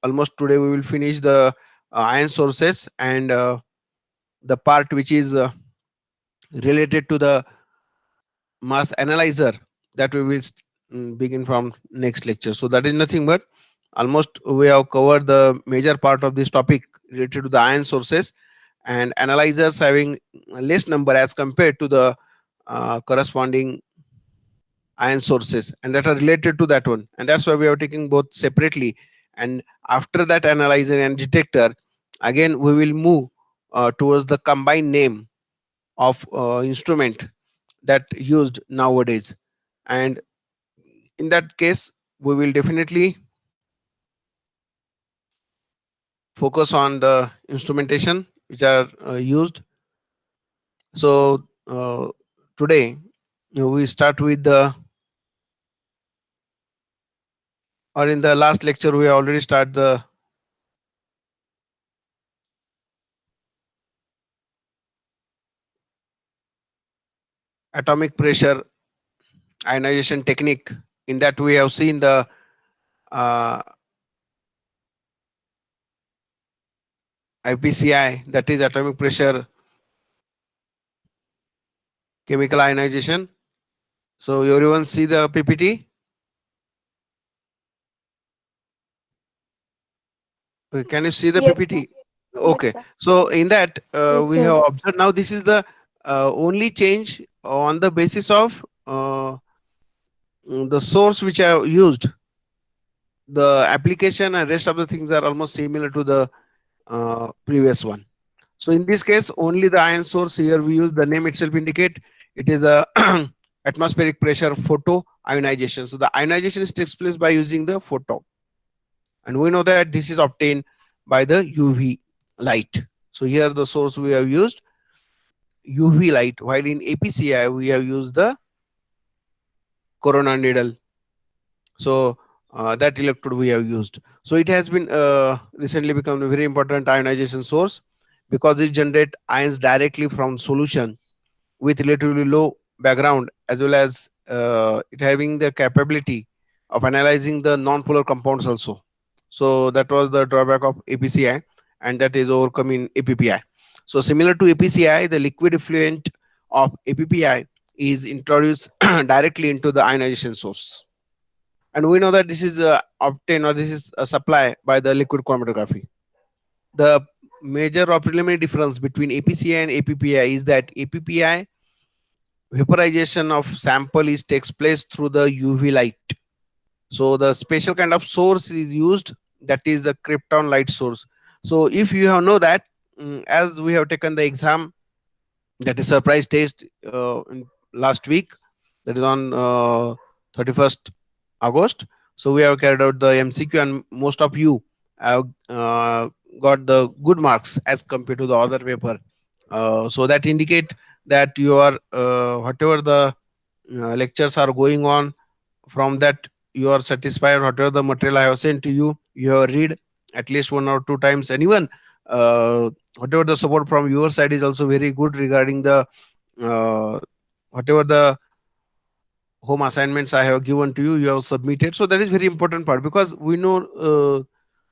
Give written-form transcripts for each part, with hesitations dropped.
almost today we will finish the ion sources and the part which is related to the mass analyzer, that we will begin from next lecture. So that is nothing but almost we have covered the major part of this topic related to the ion sources and analyzers having less number as compared to the corresponding ion sources and that are related to that one, and that's why we are taking both separately. And after that analyzer and detector, again we will move towards the combined name of instrument that used nowadays. And in that case we will definitely focus on the instrumentation which are used. So today we start with the, or in the last lecture we already start the atomic pressure ionization technique. In that we have seen the uh, IPCI, that is atomic pressure chemical ionization. So everyone see the PPT. Can you see the Yes, sir. PPT? Yes, Okay. sir. So in that Yes, we sir. have observed now this is the only change on the basis of the source which I have used. The application and rest of the things are almost similar to the previous one. So in this case, only the ion source here we use the name itself indicate it is a atmospheric pressure photo ionization. So the ionization takes place by using the photo, and we know that this is obtained by the UV light. So here the source we have used UV light, while in APCI we have used the corona needle. So that electrode we have used. So it has been recently become a very important ionization source because it generate ions directly from solution with relatively low background, as well as it having the capability of analyzing the non-polar compounds also. So that was the drawback of APCI, and that is overcome in APPI. So similar to APCI, the liquid effluent of APPI is introduced directly into the ionization source, and we know that this is obtained, or this is a supply by the liquid chromatography. The major or preliminary difference between APCI and APPI is that APPI vaporization of sample is takes place through the UV light. So the special kind of source is used, that is the krypton light source. So if you have know that, as we have taken the exam, that is surprise test in last week, that is on 31st August. So we have carried out the MCQ and most of you have got the good marks as compared to the other paper. So that indicate that you are whatever the lectures are going on, from that you are satisfied. Whatever the material I have sent to you, you have read at least one or two times, and even whatever the support from your side is also very good regarding the uh, whatever the home assignments I have given to you, you have submitted. So that is very important part, because we know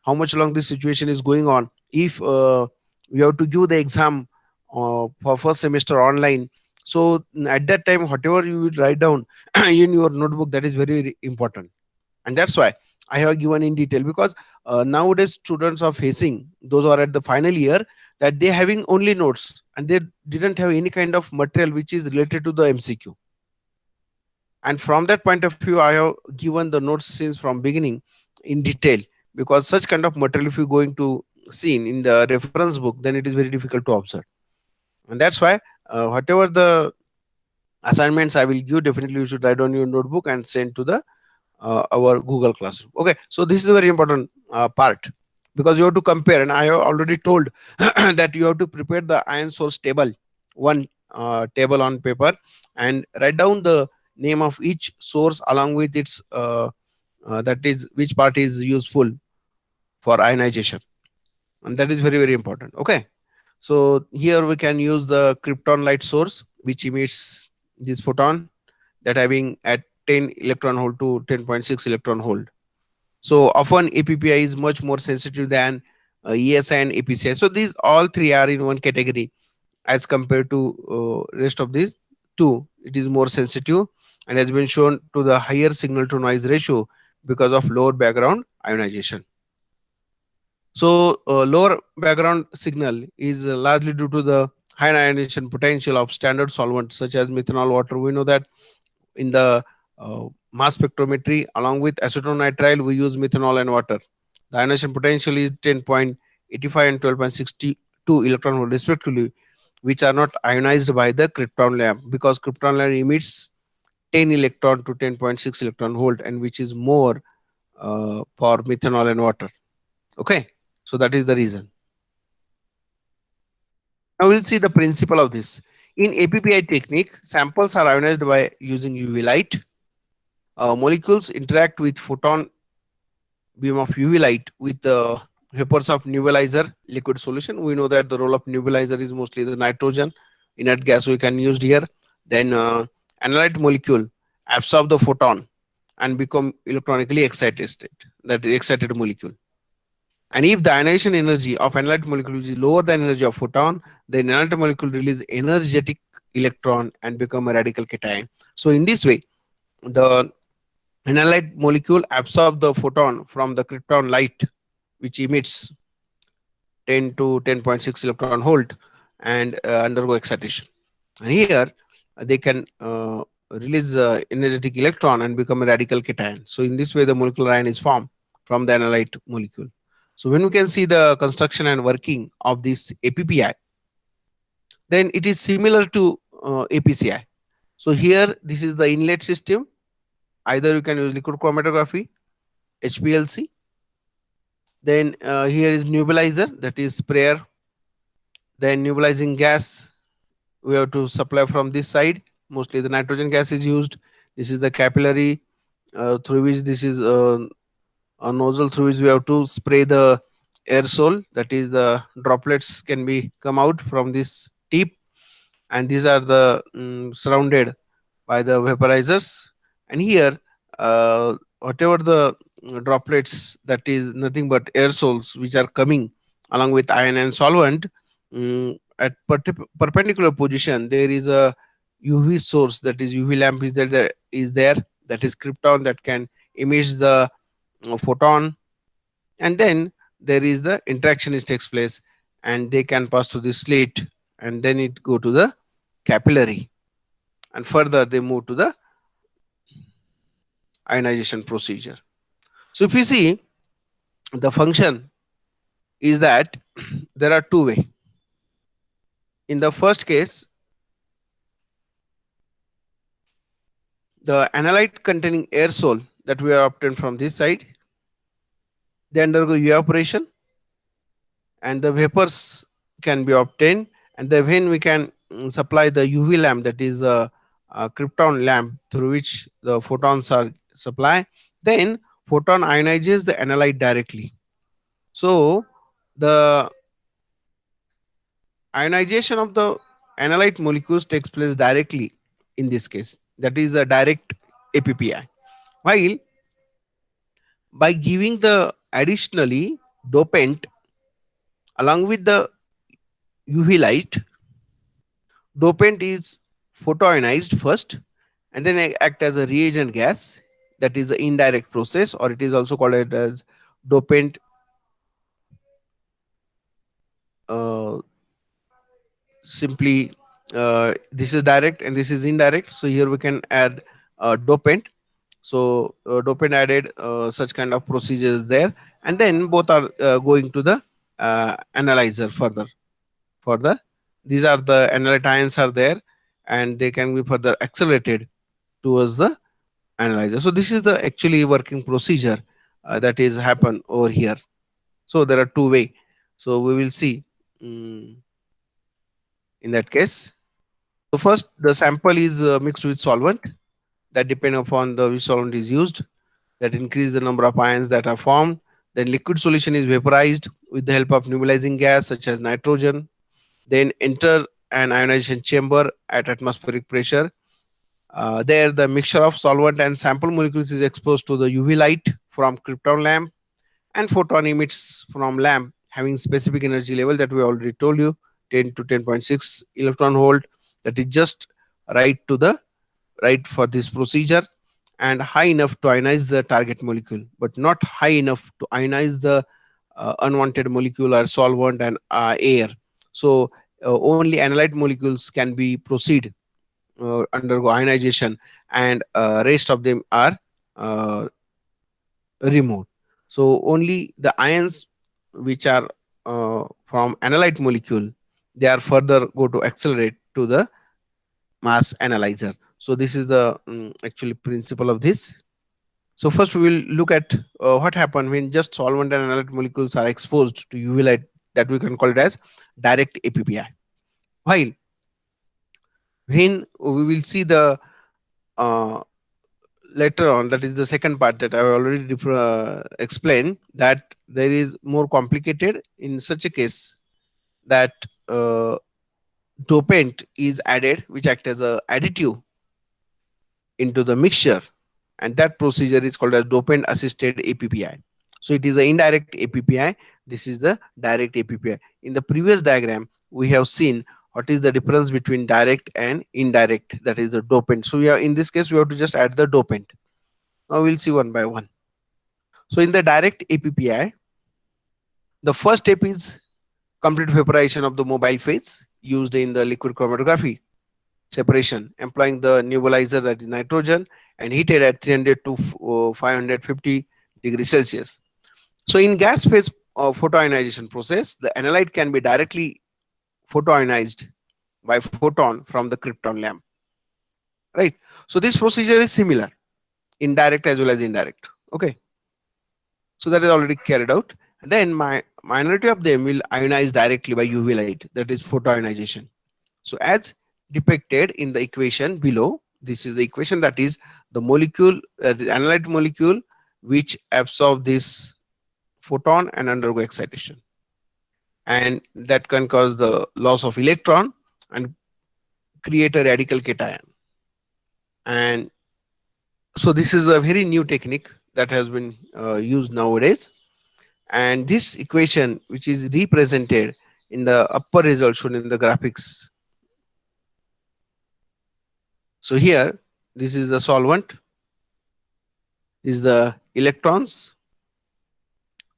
how much long this situation is going on. If we have to give the exam for first semester online, so at that time whatever you will write down in your notebook, that is very, very important. And that's why I have given in detail, because nowadays students are facing, those who are at the final year, that they having only notes and they didn't have any kind of material which is related to the MCQ. And from that point of view, I have given the notes since from beginning in detail, because such kind of material if you going to see in the reference book, then it is very difficult to observe. And that's why whatever the assignments I will give, definitely you should write on your notebook and send to the our Google Classroom. Okay, so this is a very important part, because you have to compare, and I have already told that you have to prepare the ion source table, one table on paper, and write down the name of each source along with its that is which part is useful for ionization, and that is very, very important. Okay, so here we can use the krypton light source which emits this photon that having at 10 electron hole to 10.6 electron hole. So often APPI is much more sensitive than ESI and APCI. So these all three are in one category as compared to rest of these two. It is more sensitive and has been shown to the higher signal to noise ratio because of lower background ionization. So lower background signal is largely due to the high ionization potential of standard solvents such as methanol water. We know that in the mass spectrometry, along with acetonitrile, we use methanol and water. The ionization potential is 10.85 and 12.62 electron volt respectively, which are not ionized by the krypton lamp, because krypton lamp emits 10 electron to 10.6 electron volt, and which is more for methanol and water. Okay, so that is the reason. Now we'll see the principle of this. In APPI technique, samples are ionized by using UV light. Molecules interact with photon beam of UV light with the vapors of nebulizer liquid solution. We know that the role of nebulizer is mostly the nitrogen inert gas we can use here. Then analyte molecule absorb the photon and become electronically excited state, that is excited molecule. And if the ionization energy of analyte molecule is lower than energy of photon, then analyte molecule release energetic electron and become a radical cation. So in this way, the analyte molecule absorb the photon from the krypton light, which emits 10 to 10.6 electron volt, and undergo excitation. And here they can release energetic electron and become a radical cation. So in this way, the molecular ion is formed from the analyte molecule. So when we can see the construction and working of this APPI, then it is similar to APCI. So here, this is the inlet system. Either you can use liquid chromatography, HPLC. Then here is nebulizer, that is sprayer. Then nebulizing gas, we have to supply from this side. Mostly the nitrogen gas is used. This is the capillary through which this is a nozzle through which we have to spray the aerosol. That is the droplets can be come out from this tip, and these are the surrounded by the vaporizers. And here whatever the droplets, that is nothing but aerosols which are coming along with ion and solvent, at perpendicular position there is a UV source, that is UV lamp is there, that is krypton that can emit the photon, and then there is the interaction is takes place, and they can pass through the slit, and then it go to the capillary, and further they move to the ionization procedure. So if you see, the function is that there are two way. In the first case, the analyte containing aerosol that we have obtained from this side, they undergo evaporation and the vapors can be obtained, and then when we can supply the UV lamp, that is a krypton lamp through which the photons are supplied, then photon ionizes the analyte directly. So the ionization of the analyte molecules takes place directly in this case, that is a direct APPI. While by giving the additionally dopant along with the UV light, dopant is photoionized first and then act as a reagent gas, that is the indirect process, or it is also called it as dopant uh, simply this is direct and this is indirect. So here we can add dopant. So dopant added, such kind of procedures there, and then both are going to the analyzer further. Further, these are the analyte ions are there, and they can be further accelerated towards the analyzer. So this is the actually working procedure that is happen over here. So there are two way. So we will see in that case. So first, the sample is mixed with solvent, that depend upon the which solvent is used, that increase the number of ions that are formed. Then liquid solution is vaporized with the help of nebulizing gas such as nitrogen, then enter an ionization chamber at atmospheric pressure, There, the mixture of solvent and sample molecules is exposed to the UV light from krypton lamp, and photon emits from lamp having specific energy level that we already told you, 10 to 10.6 electron volt. That is just right to the right for this procedure, and high enough to ionize the target molecule, but not high enough to ionize the unwanted molecule or solvent and air. So only analyte molecules can be proceed undergo ionization, and rest of them are uh, removed. So only the ions which are from analyte molecule, they are further go to accelerate to the mass analyzer. So this is the actually principle of this. So first we will look at what happen when just solvent and analyte molecules are exposed to UV light, that we can call it as direct APPI. While when we will see the uh, later on, that is the second part that I have already explained, that there is more complicated in such a case, that uh, dopant is added which act as a additive into the mixture, and that procedure is called as dopant assisted APPI. So it is an indirect APPI, this is the direct APPI. In the previous diagram we have seen what is the difference between direct and indirect, that is the dopant. So we are, in this case we have to just add the dopant. Now we'll see one by one. So in the direct APPI, the first step is complete vaporization of the mobile phase used in the liquid chromatography separation, employing the nebulizer, that is nitrogen, and heated at 300 to 550 degrees Celsius. So in gas phase photoionization process, the analyte can be directly photoionized by photon from the krypton lamp. Right. So this procedure is similar, indirect as well as indirect. Okay. So that is already carried out. And then my minority of them will ionize directly by UV light, that is photoionization. So as depicted in the equation below, this is the equation, that is the molecule, the analyte molecule which absorb this photon and undergo excitation, and that can cause the loss of electron and create a radical cation. And so this is a very new technique that has been used nowadays, and this equation which is represented in the upper result shown in the graphics. So here this is the solvent, is the electrons,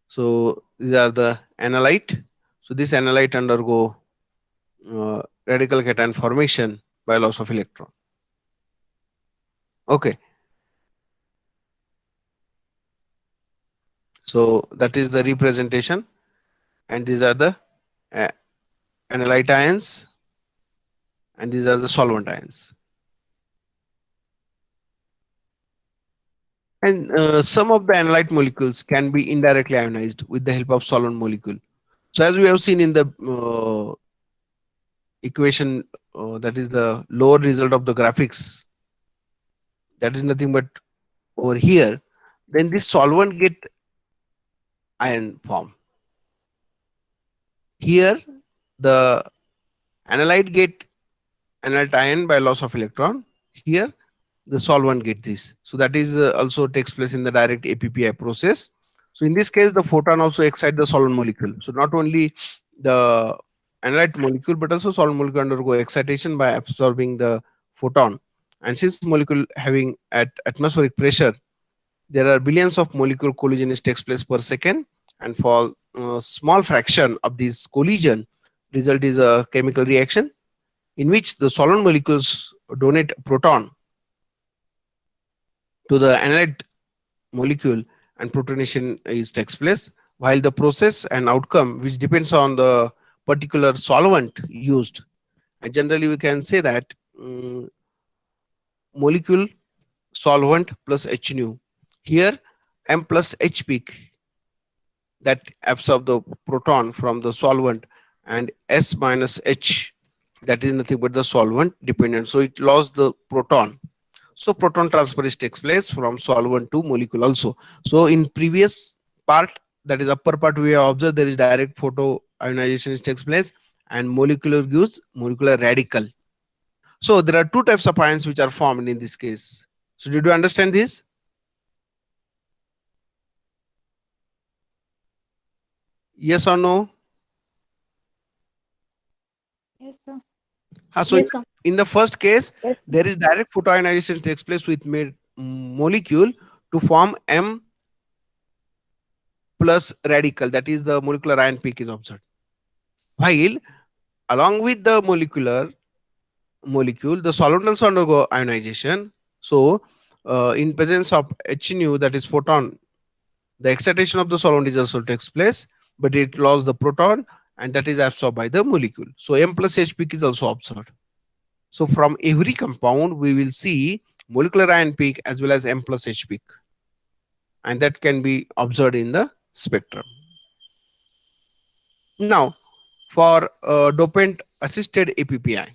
so these are the analyte. So this analyte undergo radical cation formation by loss of electron. Okay, so that is the representation, and these are the uh, analyte ions, and these are the solvent ions. And some of the analyte molecules can be indirectly ionized with the help of solvent molecule. So as we have seen in the equation, that is the lower result of the graphics, that is nothing but over here, then this solvent get ion form. Here the analyte get analyte ion by loss of electron. Here the solvent get this. So that is also takes place in the direct APPI process. So in this case, the photon also excite the solvent molecule. So not only the analyte molecule, but also solvent molecule undergo excitation by absorbing the photon. And since molecule having at atmospheric pressure, there are billions of molecule collisions takes place per second, and for small fraction of this collision, result is a chemical reaction in which the solvent molecules donate proton to the analyte molecule, and protonation is takes place, while the process and outcome which depends on the particular solvent used. And generally we can say that molecule solvent plus H nu, here M plus H peak that absorb the proton from the solvent, and S minus H, that is nothing but the solvent dependent, so it lost the proton. So proton transference takes place from solvent to molecule also. So in previous part, that is upper part, we have observed there is direct photo ionization takes place, and molecular gives molecular radical. So there are two types of ions which are formed in this case. So did you understand this? Yes or no? Yes, sir. So in the first case, Yes. there is direct photoionization takes place with molecule to form M plus radical. That is the molecular ion peak is observed. While along with the molecule, the solvent also undergo ionization. So in presence of H nu, that is photon, the excitation of the solvent is also takes place, but it lost the proton and that is absorbed by the molecule. So M plus H peak is also observed. So from every compound, we will see molecular ion peak as well as M plus H peak, and that can be observed in the spectrum. Now, for dopant assisted APPI.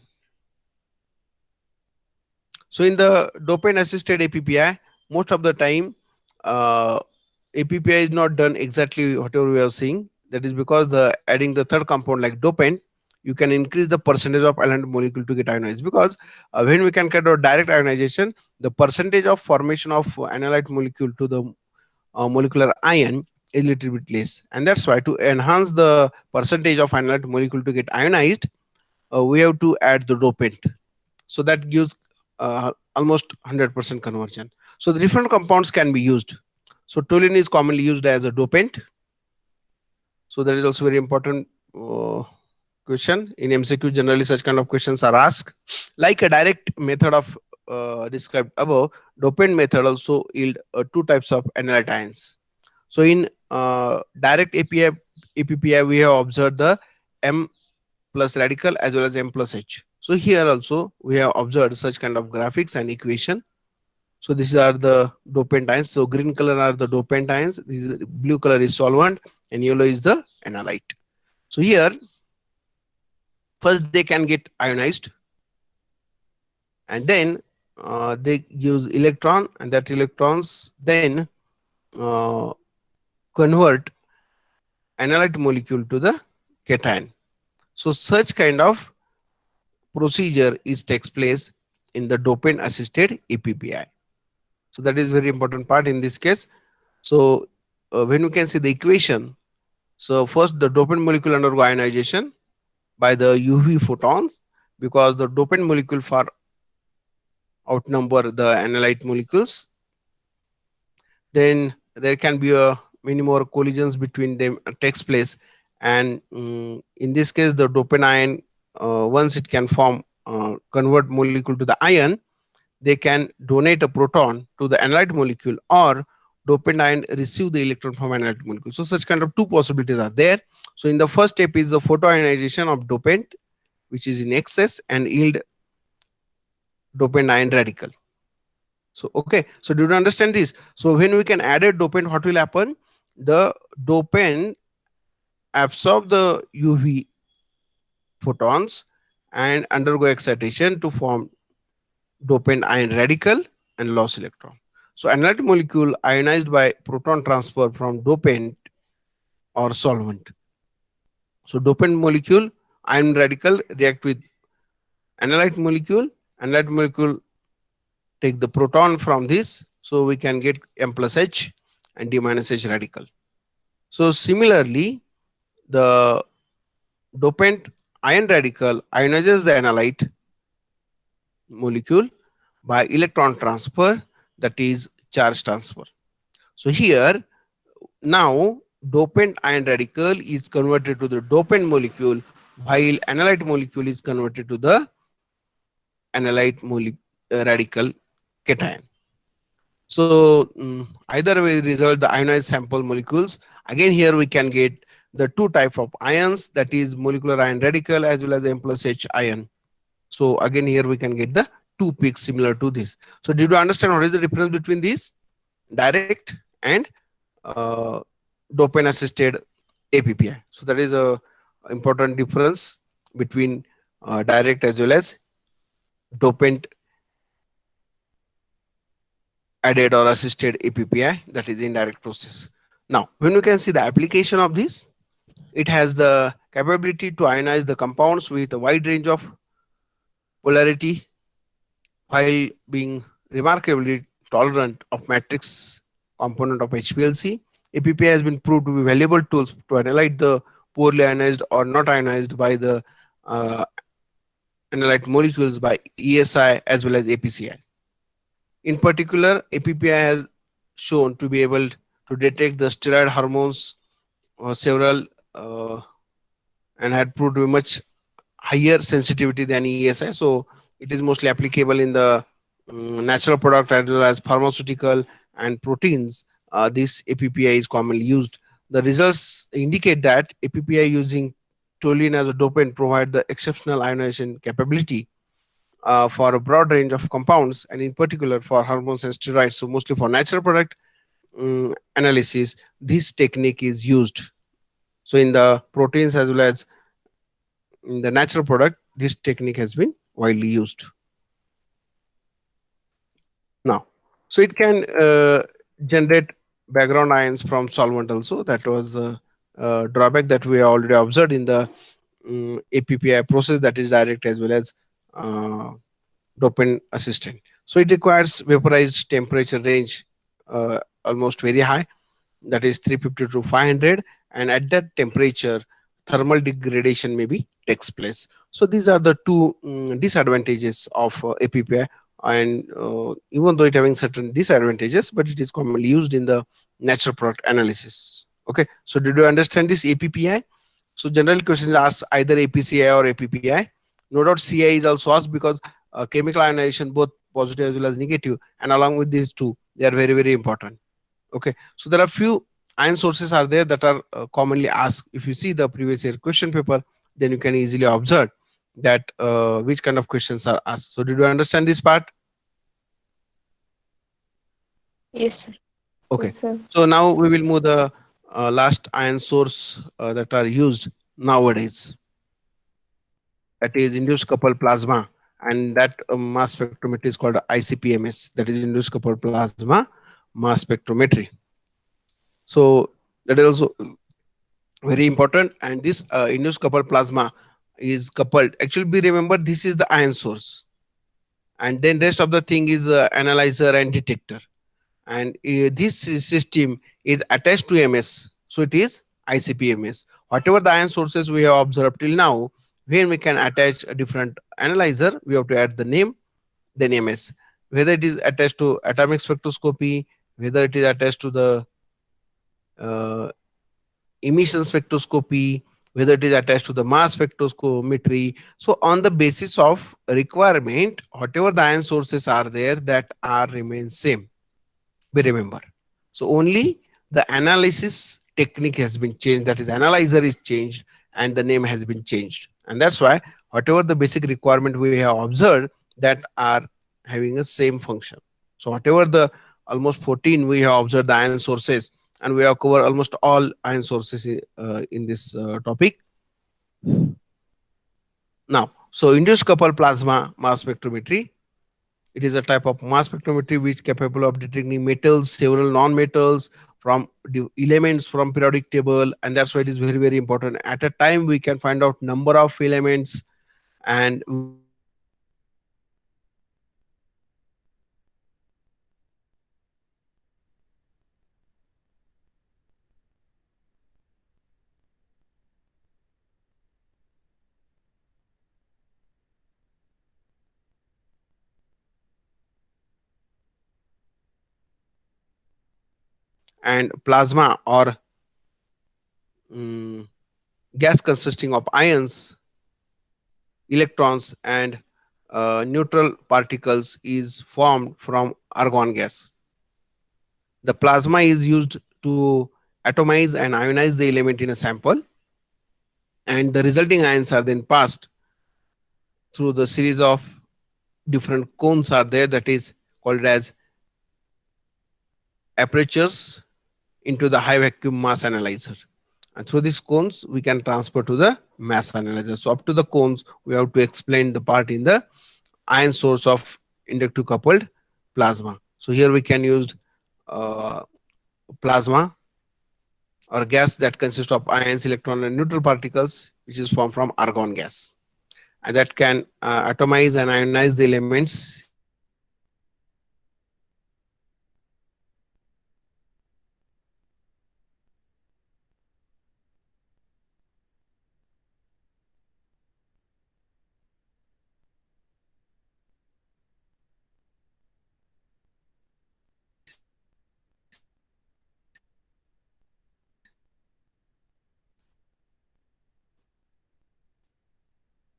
So in the dopant assisted APPI, most of the time, uh, APPI is not done exactly whatever we are seeing. That is because the adding the third compound like dopant, you can increase the percentage of ion molecule to get ionized. Because when we can get a direct ionization, the percentage of formation of analyte molecule to the molecular ion is little bit less, and that's why to enhance the percentage of analyte molecule to get ionized, we have to add the dopant. So that gives almost 100% conversion. So the different compounds can be used. So toluene is commonly used as a dopant. So that is also very important question in MCQ. Generally such kind of questions are asked. Like a direct method of described above, dopant method also yield two types of analyte ions. So in direct APPI, we have observed the M plus radical as well as M plus H. So here also we have observed such kind of graphics and equation. So these are the dopant ions. So green color are the dopant ions. This is blue color is solvent and yellow is the analyte. So here first they can get ionized and then they use electron and that electrons then uh, convert analyte molecule to the cation. So such kind of procedure is takes place in the dopant assisted APPI. So that is very important part in this case. So when we can see the equation, so first the dopant molecule undergo ionization by the UV photons because the dopant molecule far outnumber the analyte molecules. Then there can be a many more collisions between them takes place, and in this case the dopant ion once it can form convert molecule to the ion, they can donate a proton to the analyte molecule or dopant ion receive the electron from analyte molecule. So such kind of two possibilities are there. So in the first step is the photoionization of dopant which is in excess and yield dopant ion radical. So okay, so do you understand this? So when we can add a dopant, what will happen? The dopant absorb the UV photons and undergo excitation to form dopant ion radical and loss electron. So analyte molecule ionized by proton transfer from dopant or solvent. So dopant molecule ion radical react with analyte molecule. Analyte molecule take the proton from this, so we can get M plus H and D minus H radical. So similarly, the dopant ion radical ionizes the analyte molecule by electron transfer, that is charge transfer. So here now dopant ion radical is converted to the dopant molecule while analyte molecule is converted to the analyte radical cation. So either way result the ionized sample molecules. Again here we can get the two type of ions, that is molecular ion radical as well as M plus H ion. So again here we can get the two peaks similar to this. So did you understand what is the difference between these direct and uh, dopant assisted APPI? So that is a important difference between direct as well as dopant added or assisted APPI, that is indirect process. Now when we can see the application of this, it has the capability to ionize the compounds with a wide range of polarity. while being remarkably tolerant of matrix component of HPLC. APPI has been proved to be valuable tools to analyze the poorly ionized or not ionized by the uh, analyte molecules by ESI as well as APCI. In particular, APPI has shown to be able to detect the steroid hormones several and had proved to be much higher sensitivity than ESI. So it is mostly applicable in the natural product as well as pharmaceutical and proteins. This APPI is commonly used. The results indicate that APPI using toluene as a dopant provide the exceptional ionization capability for a broad range of compounds, and in particular for hormones and steroids. So mostly for natural product analysis, this technique is used. So in the proteins as well as in the natural product, this technique has been widely used now. So it can generate background ions from solvent also. That was the drawback that we already observed in the APPI process, that is direct as well as uh, dopant assistant. So it requires vaporized temperature range almost very high, that is 350 to 500, and at that temperature thermal degradation maybe takes place. So these are the two disadvantages of APPI, and even though it having certain disadvantages, but it is commonly used in the natural product analysis. Okay, so did you understand this APPI? So general questions ask either APCI or APPI. No doubt CI is also asked because chemical ionization both positive as well as negative, and along with these two they are very very important. Okay, so there are few ion sources are there that are commonly asked. If you see the previous year question paper, then you can easily observe that which kind of questions are asked. So did you understand this part? Yes, sir. Okay, Yes, sir. so now we will move the last ion source that are used nowadays, that is induced coupled plasma, and that mass spectrometry is called ICP-MS, that is induced coupled plasma mass spectrometry. So that is also very important, and this induced coupled plasma is coupled. Actually, be remember this is the ion source, and then rest of the thing is analyzer and detector, and this system is attached to MS, so it is ICP-MS. Whatever the ion sources we have observed till now, when we can attach a different analyzer, we have to add the name, then MS. Whether it is attached to atomic spectroscopy, whether it is attached to the uh, emission spectroscopy, whether it is attached to the mass spectrometry. So on the basis of requirement, whatever the ion sources are there, that are remain same. We remember. So only the analysis technique has been changed. That is, analyzer is changed and the name has been changed. And that's why whatever the basic requirement we have observed, that are having a same function. So whatever the almost 14 we have observed the ion sources, and we have covered almost all ion sources in this topic. Now, so induced coupled plasma mass spectrometry, it is a type of mass spectrometry which capable of detecting metals, several non-metals from elements from periodic table, and that's why it is very very important. At a time, we can find out number of elements, and we can find out the and plasma or mm, gas consisting of ions, electrons, and neutral particles is formed from argon gas. The plasma is used to atomize and ionize the element in a sample, and the resulting ions are then passed through the series of different cones are there, that is called as apertures, into the high vacuum mass analyzer, and through these cones we can transfer to the mass analyzer. So up to the cones we have to explain the part in the ion source of inductive coupled plasma. So here we can use uh, plasma or gas that consists of ions, electron, and neutral particles, which is formed from argon gas, and that can atomize and ionize the elements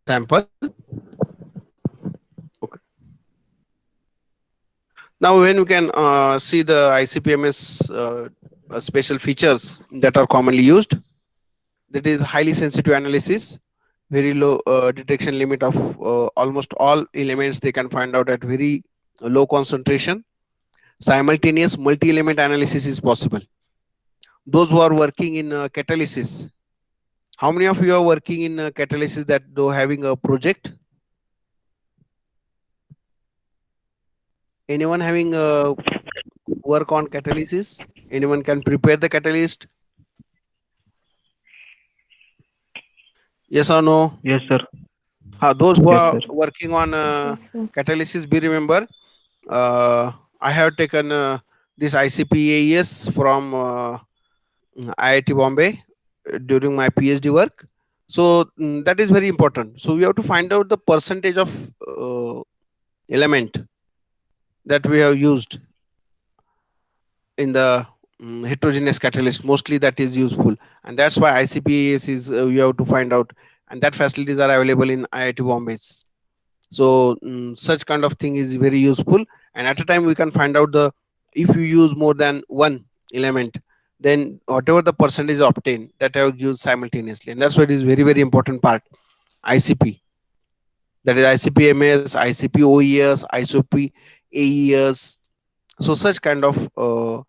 sample. Okay. Now, when we can see the ICP-MS special features that are commonly used, that is highly sensitive analysis, very low detection limit of almost all elements they can find out at very low concentration. Simultaneous multi-element analysis is possible. Those who are working in catalysis, how many of you are working in catalysis that though having a project? Anyone having work on catalysis? Anyone can prepare the catalyst? Yes or no? Yes, sir. Those who Yes, are sir. working on Yes, sir. catalysis, be remember, I have taken this ICP-AES from IIT Bombay during my PhD work. So that is very important. So we have to find out the percentage of element that we have used in the heterogeneous catalyst. Mostly that is useful, and that's why ICP-AES is we have to find out, and that facilities are available in IIT Bombay. So such kind of thing is very useful, and at a time we can find out the, if you use more than one element, then whatever the percentage obtained, that I have used simultaneously, and that's why it is very very important part. ICP, that is ICP-MS, ICP-OES, ICP-AES. So such kind of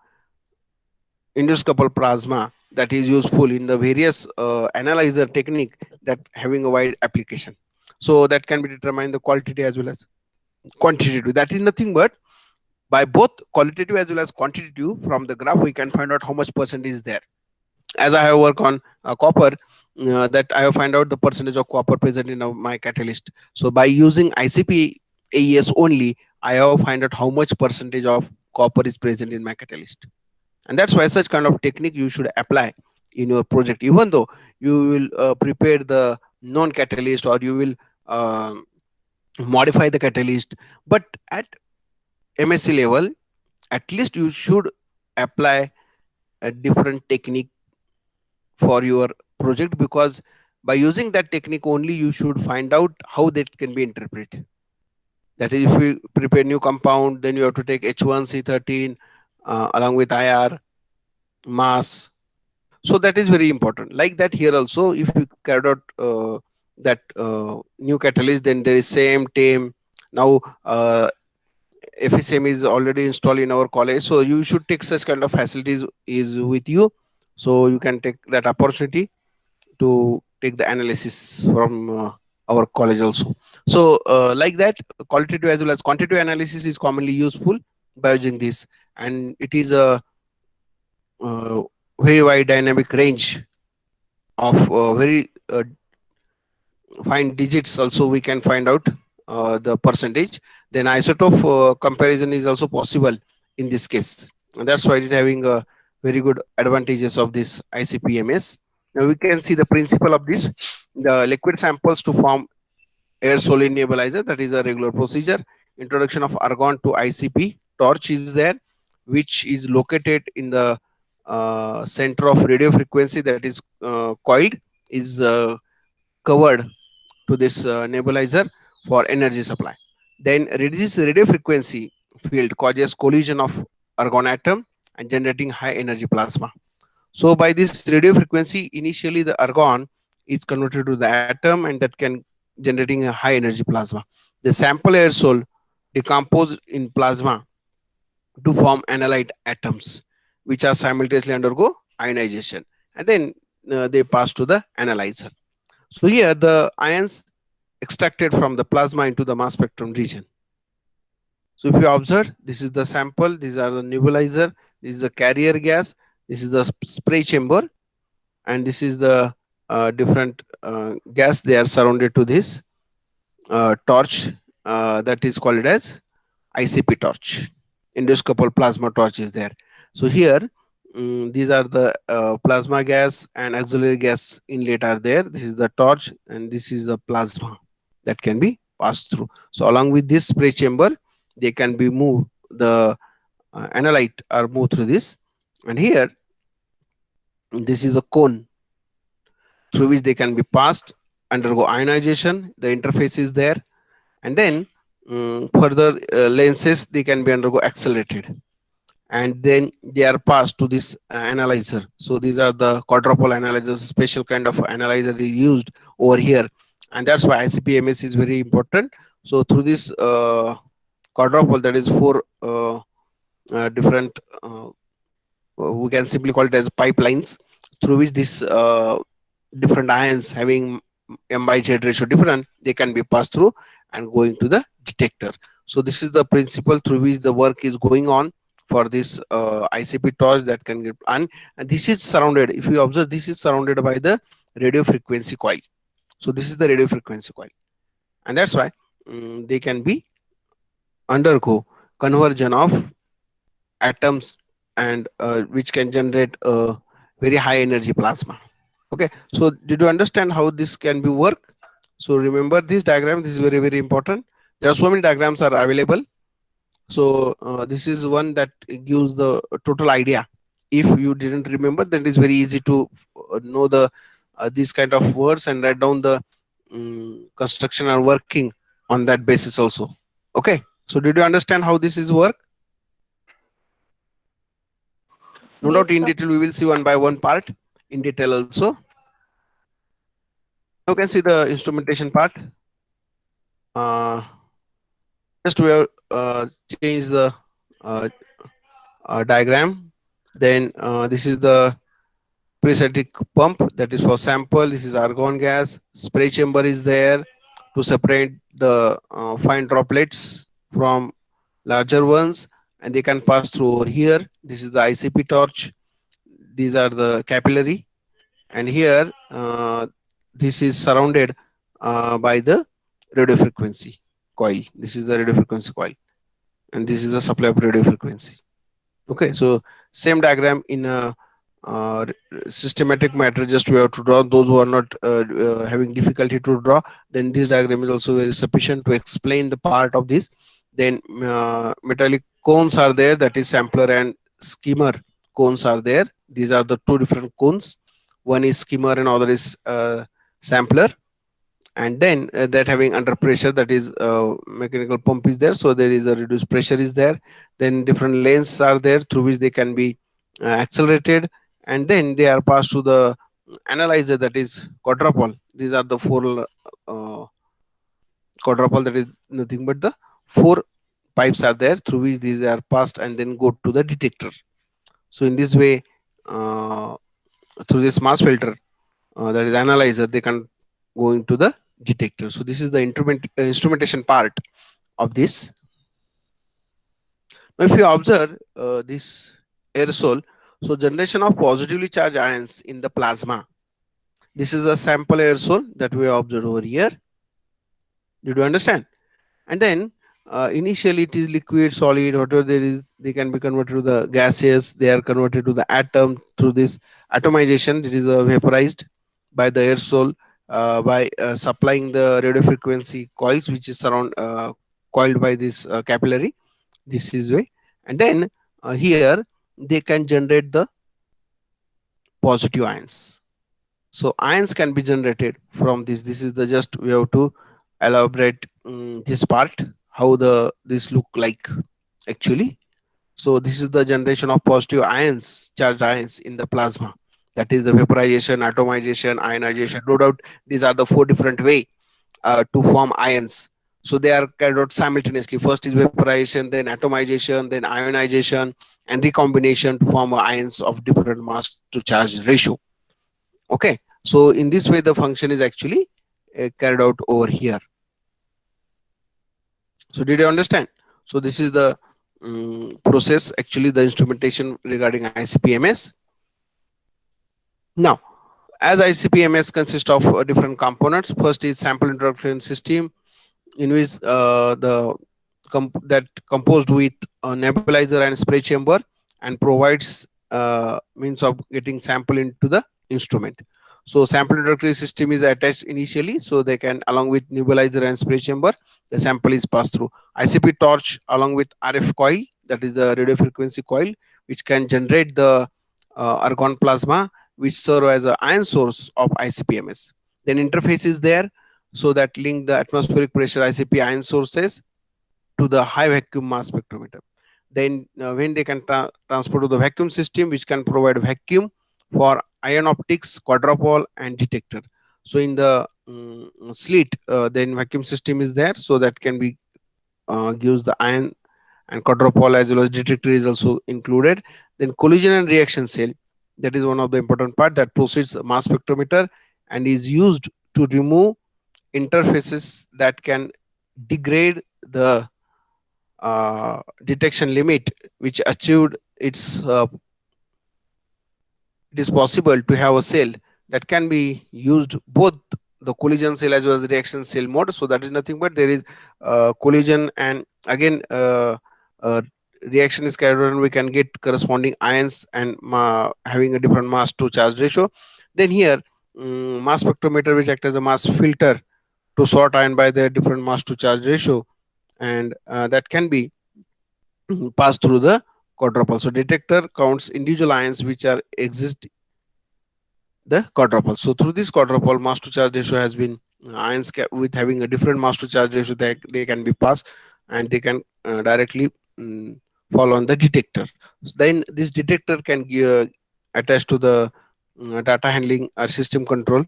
induced couple plasma that is useful in the various analyzer technique that having a wide application. So that can be determined the qualitative as well as quantitative. That is nothing but by both qualitative as well as quantitative, from the graph we can find out how much percentage is there. As I have worked on copper, that I have find out the percentage of copper present in my catalyst. So by using ICP AES only, I have find out how much percentage of copper is present in my catalyst. And that's why such kind of technique you should apply in your project, even though you will prepare the non catalyst, or you will modify the catalyst, but at MSc level, at least you should apply a different technique for your project, because by using that technique only you should find out how that can be interpreted. That is, if you prepare new compound, then you have to take H1C13 along with IR, mass. So that is very important. Like that here also, if you carried out that new catalyst, then there is same TAME. Now FSM is already installed in our college, so you should take such kind of facilities is with you, so you can take that opportunity to take the analysis from our college also. So like that, qualitative as well as quantitative analysis is commonly useful by using this, and it is a very wide dynamic range of very fine digits also we can find out the percentage. Then isotope comparison is also possible in this case, and that's why it is having a very good advantages of this ICP-MS. Now we can see the principle of this: the liquid samples to form air solid nebulizer, that is a regular procedure. Introduction of argon to ICP torch is there, which is located in the center of radio frequency, that is coiled, is covered to this nebulizer for energy supply. Then reduces radio frequency field causes collision of argon atom and generating high energy plasma. So by this radio frequency, initially the argon is converted to the atom, and that can generating a high energy plasma. The sample aerosol decompose in plasma to form analyte atoms, which are simultaneously undergo ionization, and then they pass to the analyzer. So here the ions extracted from the plasma into the mass spectrum region. So if you observe, this is the sample, these are the nebulizer, this is the carrier gas, this is the spray chamber, and this is the different gas they are surrounded to this torch that is called as ICP torch. Induced coupled plasma torch is there. So here these are the plasma gas and auxiliary gas inlet are there. This is the torch and this is the plasma that can be passed through. So along with this spray chamber, they can be moved. The analyte are moved through this, and here this is a cone through which they can be passed, undergo ionization, the interface is there, and then further lenses they can be undergo accelerated, and then they are passed to this analyzer. So these are the quadrupole analyzers, special kind of analyzer is used over here, and that's why ICP-MS is very important. So through this quadrupole, that is four different we can simply call it as pipelines, through which this different ions having m by z ratio different, they can be passed through and going to the detector. So this is the principle through which the work is going on for this ICP torch that can get, and this is surrounded, if you observe, this is surrounded by the radio frequency coil. So this is the radio frequency coil, and that's why they can be undergo conversion of atoms, and which can generate a very high energy plasma. Okay, so did you understand how this can be work? So remember this diagram, this is very very important. There are so many diagrams are available. So this is one that gives the total idea. If you didn't remember, then it is very easy to know the these kind of words and write down the construction or working on that basis also. Okay, so did you understand how this is work? No Yes, doubt in sir. detail we will see one by one part in detail also. Now you can see the instrumentation part. Uh, just we have changed the uh, diagram. Then this is the precentric pump, that is for sample. This is argon gas. Spray chamber is there to separate the fine droplets from larger ones, and they can pass through over here. This is the ICP torch. These are the capillary, and here this is surrounded by the radio frequency coil. This is the radio frequency coil, and this is the supply of radio frequency. Okay, so same diagram in a systematic matter, just we have to draw. Those who are not having difficulty to draw, then this diagram is also very sufficient to explain the part of this. Then metallic cones are there, that is sampler and skimmer cones are there. These are the two different cones. One is skimmer and other is sampler, and then that having under pressure, that is mechanical pump is there, so there is a reduced pressure is there. Then different lanes are there through which they can be accelerated, and then they are passed to the analyzer, that is quadrupole. These are the four uh, quadrupole, that is nothing but the four pipes are there through which these are passed and then go to the detector. So in this way, uh, through this mass filter, that is analyzer, they can go into the detector. So this is the instrumentation part of this. Now if you observe this aerosol, so generation of positively charged ions in the plasma, this is a sample aerosol that we observed over here. Did you understand? And then initially it is liquid, solid, whatever there is, they can be converted to the gaseous. They are converted to the atom through this atomization. It is vaporized by the aerosol by supplying the radio frequency coils, which is surround coiled by this capillary. This is way, and then here they can generate the positive ions. So ions can be generated from this. This is the just we have to elaborate this part, how the this look like actually. So this is the generation of positive ions, charged ions in the plasma. That is the vaporization, atomization, ionization. No doubt these are the four different way to form ions. So they are carried out simultaneously. First is vaporization, then atomization, then ionization, and recombination to form ions of different mass to charge ratio. Okay, so in this way the function is actually carried out over here. So did you understand? So this is the process, actually the instrumentation regarding ICP-MS. Now, as ICP-MS consists of different components. First is sample introduction system, in which that composed with a nebulizer and spray chamber, and provides means of getting sample into the instrument. So sample introductory system is attached initially, so they can, along with nebulizer and spray chamber, the sample is passed through. ICP torch along with RF coil, that is the radio frequency coil, which can generate the argon plasma, which serve as an ion source of ICP-MS. Then interface is there, so that link the atmospheric pressure ICP ion sources to the high vacuum mass spectrometer. Then when they can transport to the vacuum system, which can provide vacuum for ion optics, quadrupole, and detector. So in the slit, then vacuum system is there, so that can be gives the ion and quadrupole as well as detector is also included. Then collision and reaction cell, that is one of the important part that proceeds mass spectrometer and is used to remove interfaces that can degrade the detection limit, which achieved its it is possible to have a cell that can be used both the collision cell as well as reaction cell mode. So that is nothing but there is collision, and again uh, reaction is carried on, we can get corresponding ions and having a different mass to charge ratio. Then here mass spectrometer which act as a mass filter to sort ion by their different mass to charge ratio, and that can be pass through the quadrupole. So detector counts individual ions which are exist the quadrupole. So through this quadrupole, mass to charge ratio has been ions with having a different mass to charge ratio, that they can be passed and they can directly fall on the detector. So then this detector can attach to the data handling or system control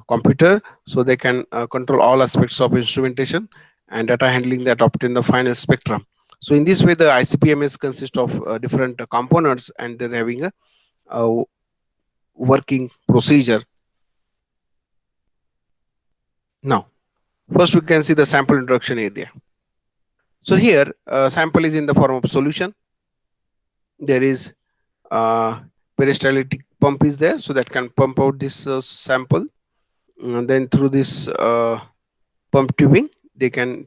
computer, so they can control all aspects of instrumentation and data handling that obtain the final spectrum. So in this way the ICP-MS consists of different components, and they're having a working procedure. Now first we can see the sample introduction area. So here sample is in the form of solution. There is peristaltic pump is there, so that can pump out this sample. Then through this pump tubing they can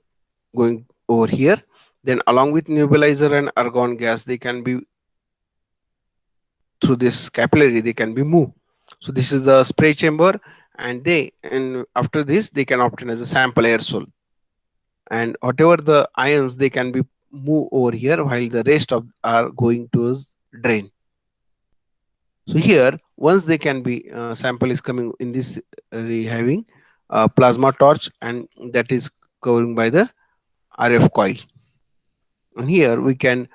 going over here. Then along with nebulizer and argon gas, they can be through this capillary, they can be moved. So this is the spray chamber, and after this they can obtain as a sample aerosol, and whatever the ions they can be move over here, while the rest of are going towards drain. So here once they can be sample is coming in this having plasma torch, and that is covering by the RF coil. And here we can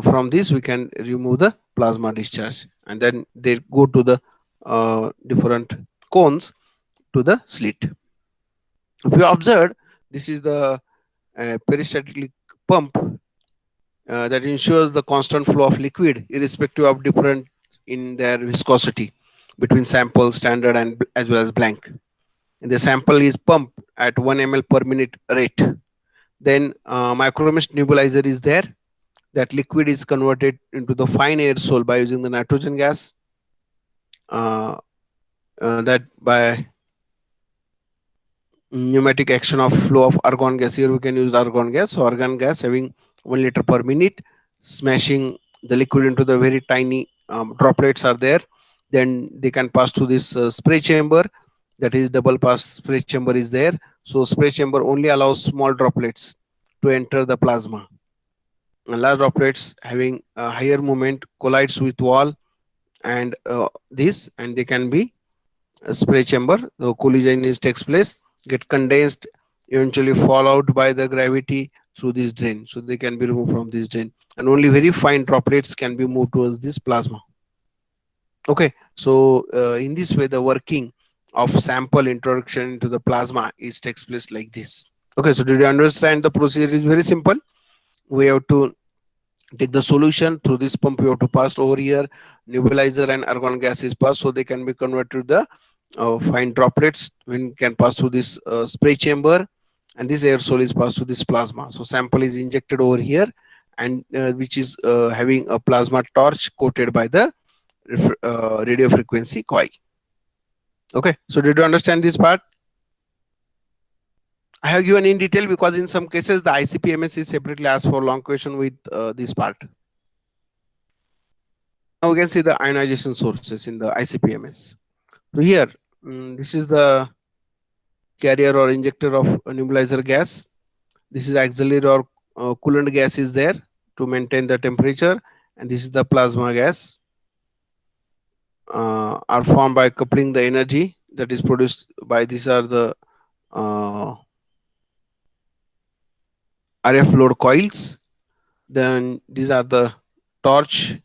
from this we can remove the plasma discharge, and then they go to the different cones to the slit. If you observe, this is the peristaltic pump that ensures the constant flow of liquid irrespective of different in their viscosity between sample, standard, and as well as blank. And the sample is pumped at 1 ml per minute rate. Then micromist nebulizer is there, that liquid is converted into the fine aerosol by using the nitrogen gas, uh, that by pneumatic action of flow of argon gas. Here we can use argon gas. So argon gas having 1 liter per minute, smashing the liquid into the very tiny droplets are there. Then they can pass through this spray chamber, that is double pass spray chamber is there. So spray chamber only allows small droplets to enter the plasma. And large droplets having a higher movement collides with wall, and this, and they can be a spray chamber. The collision is takes place, get condensed, eventually fall out by the gravity through this drain. So they can be removed from this drain, and only very fine droplets can be moved towards this plasma. Okay, so in this way the working of sample introduction into the plasma is takes place like this. Okay, so did you understand? The procedure is very simple. We have to take the solution through this pump, we have to pass over here, nebulizer and argon gas is passed, so they can be converted to the fine droplets when can pass through this spray chamber, and this aerosol is passed to this plasma. So sample is injected over here, and which is having a plasma torch coated by the radio frequency coil. Okay, so did you understand this part? I have given in detail because in some cases the ICP-MS is separately asked for long question with this part. Now we can see the ionization sources in the ICP-MS. So here, this is the carrier or injector of a nebulizer gas. This is auxiliary or coolant gas is there to maintain the temperature, and this is the plasma gas are formed by coupling the energy that is produced by, these are the uh, RF load coils. Then these are the torch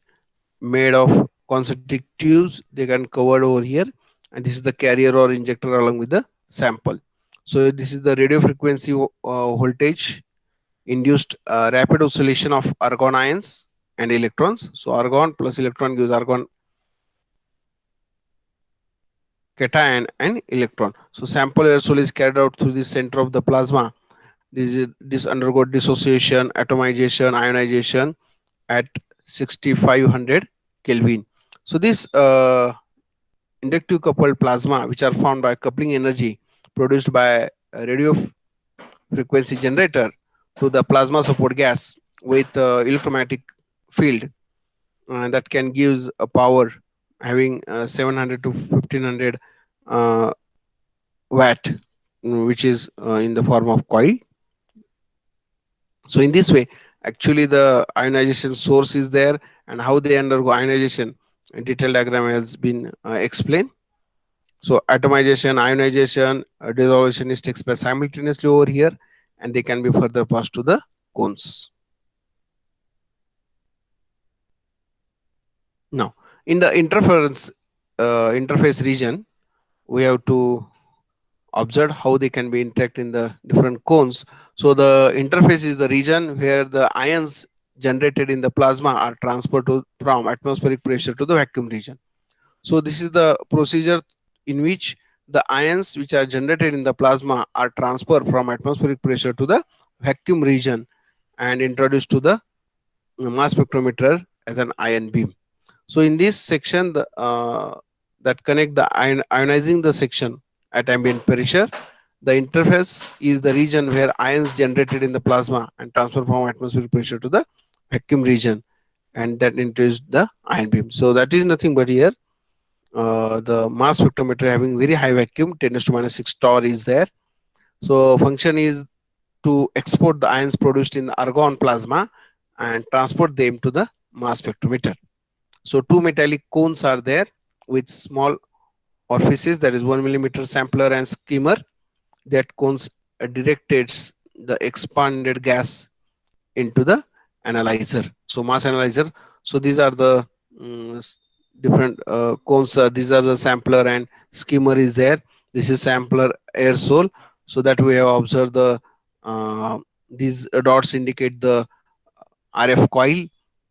made of concentric tubes, they can covered over here, and this is the carrier or injector along with the sample. So this is the radio frequency voltage induced rapid oscillation of argon ions and electrons. So argon plus electron gives argon cation and electron. So sample aerosol is carried out through the center of the plasma. This undergo dissociation, atomization, ionization at 6500 Kelvin. So this inductive coupled plasma, which are formed by coupling energy produced by a radio frequency generator to the plasma support gas with electromagnetic field, that can gives a power having 700 to 1500 uh, watt, which is in the form of coil. So in this way, actually the ionization source is there, and how they undergo ionization, a detailed diagram has been explained. So atomization, ionization, dissolution is takes place simultaneously over here, and they can be further passed to the cones. Now, in the interface region, we have to observe how they can be interact in the different cones. So the interface is the region where the ions generated in the plasma are transferred from atmospheric pressure to the vacuum region. So this is the procedure in which the ions which are generated in the plasma are transferred from atmospheric pressure to the vacuum region and introduced to the mass spectrometer as an ion beam. So in this section, that connect the ionizing the section at ambient pressure, the interface is the region where ions generated in the plasma and transfer from atmospheric pressure to the vacuum region, and that introduced the ion beam. So that is nothing but here the mass spectrometer having very high vacuum, 10 to minus 6 torr is there. So function is to export the ions produced in the argon plasma and transport them to the mass spectrometer. So two metallic cones are there with small orifices, that is 1 millimeter sampler and skimmer. That cones directed the expanded gas into the analyzer. So mass analyzer. So these are the um, different cones. These are the sampler and skimmer is there. This is sampler aerosol. So that we have observed the these dots indicate the RF coil,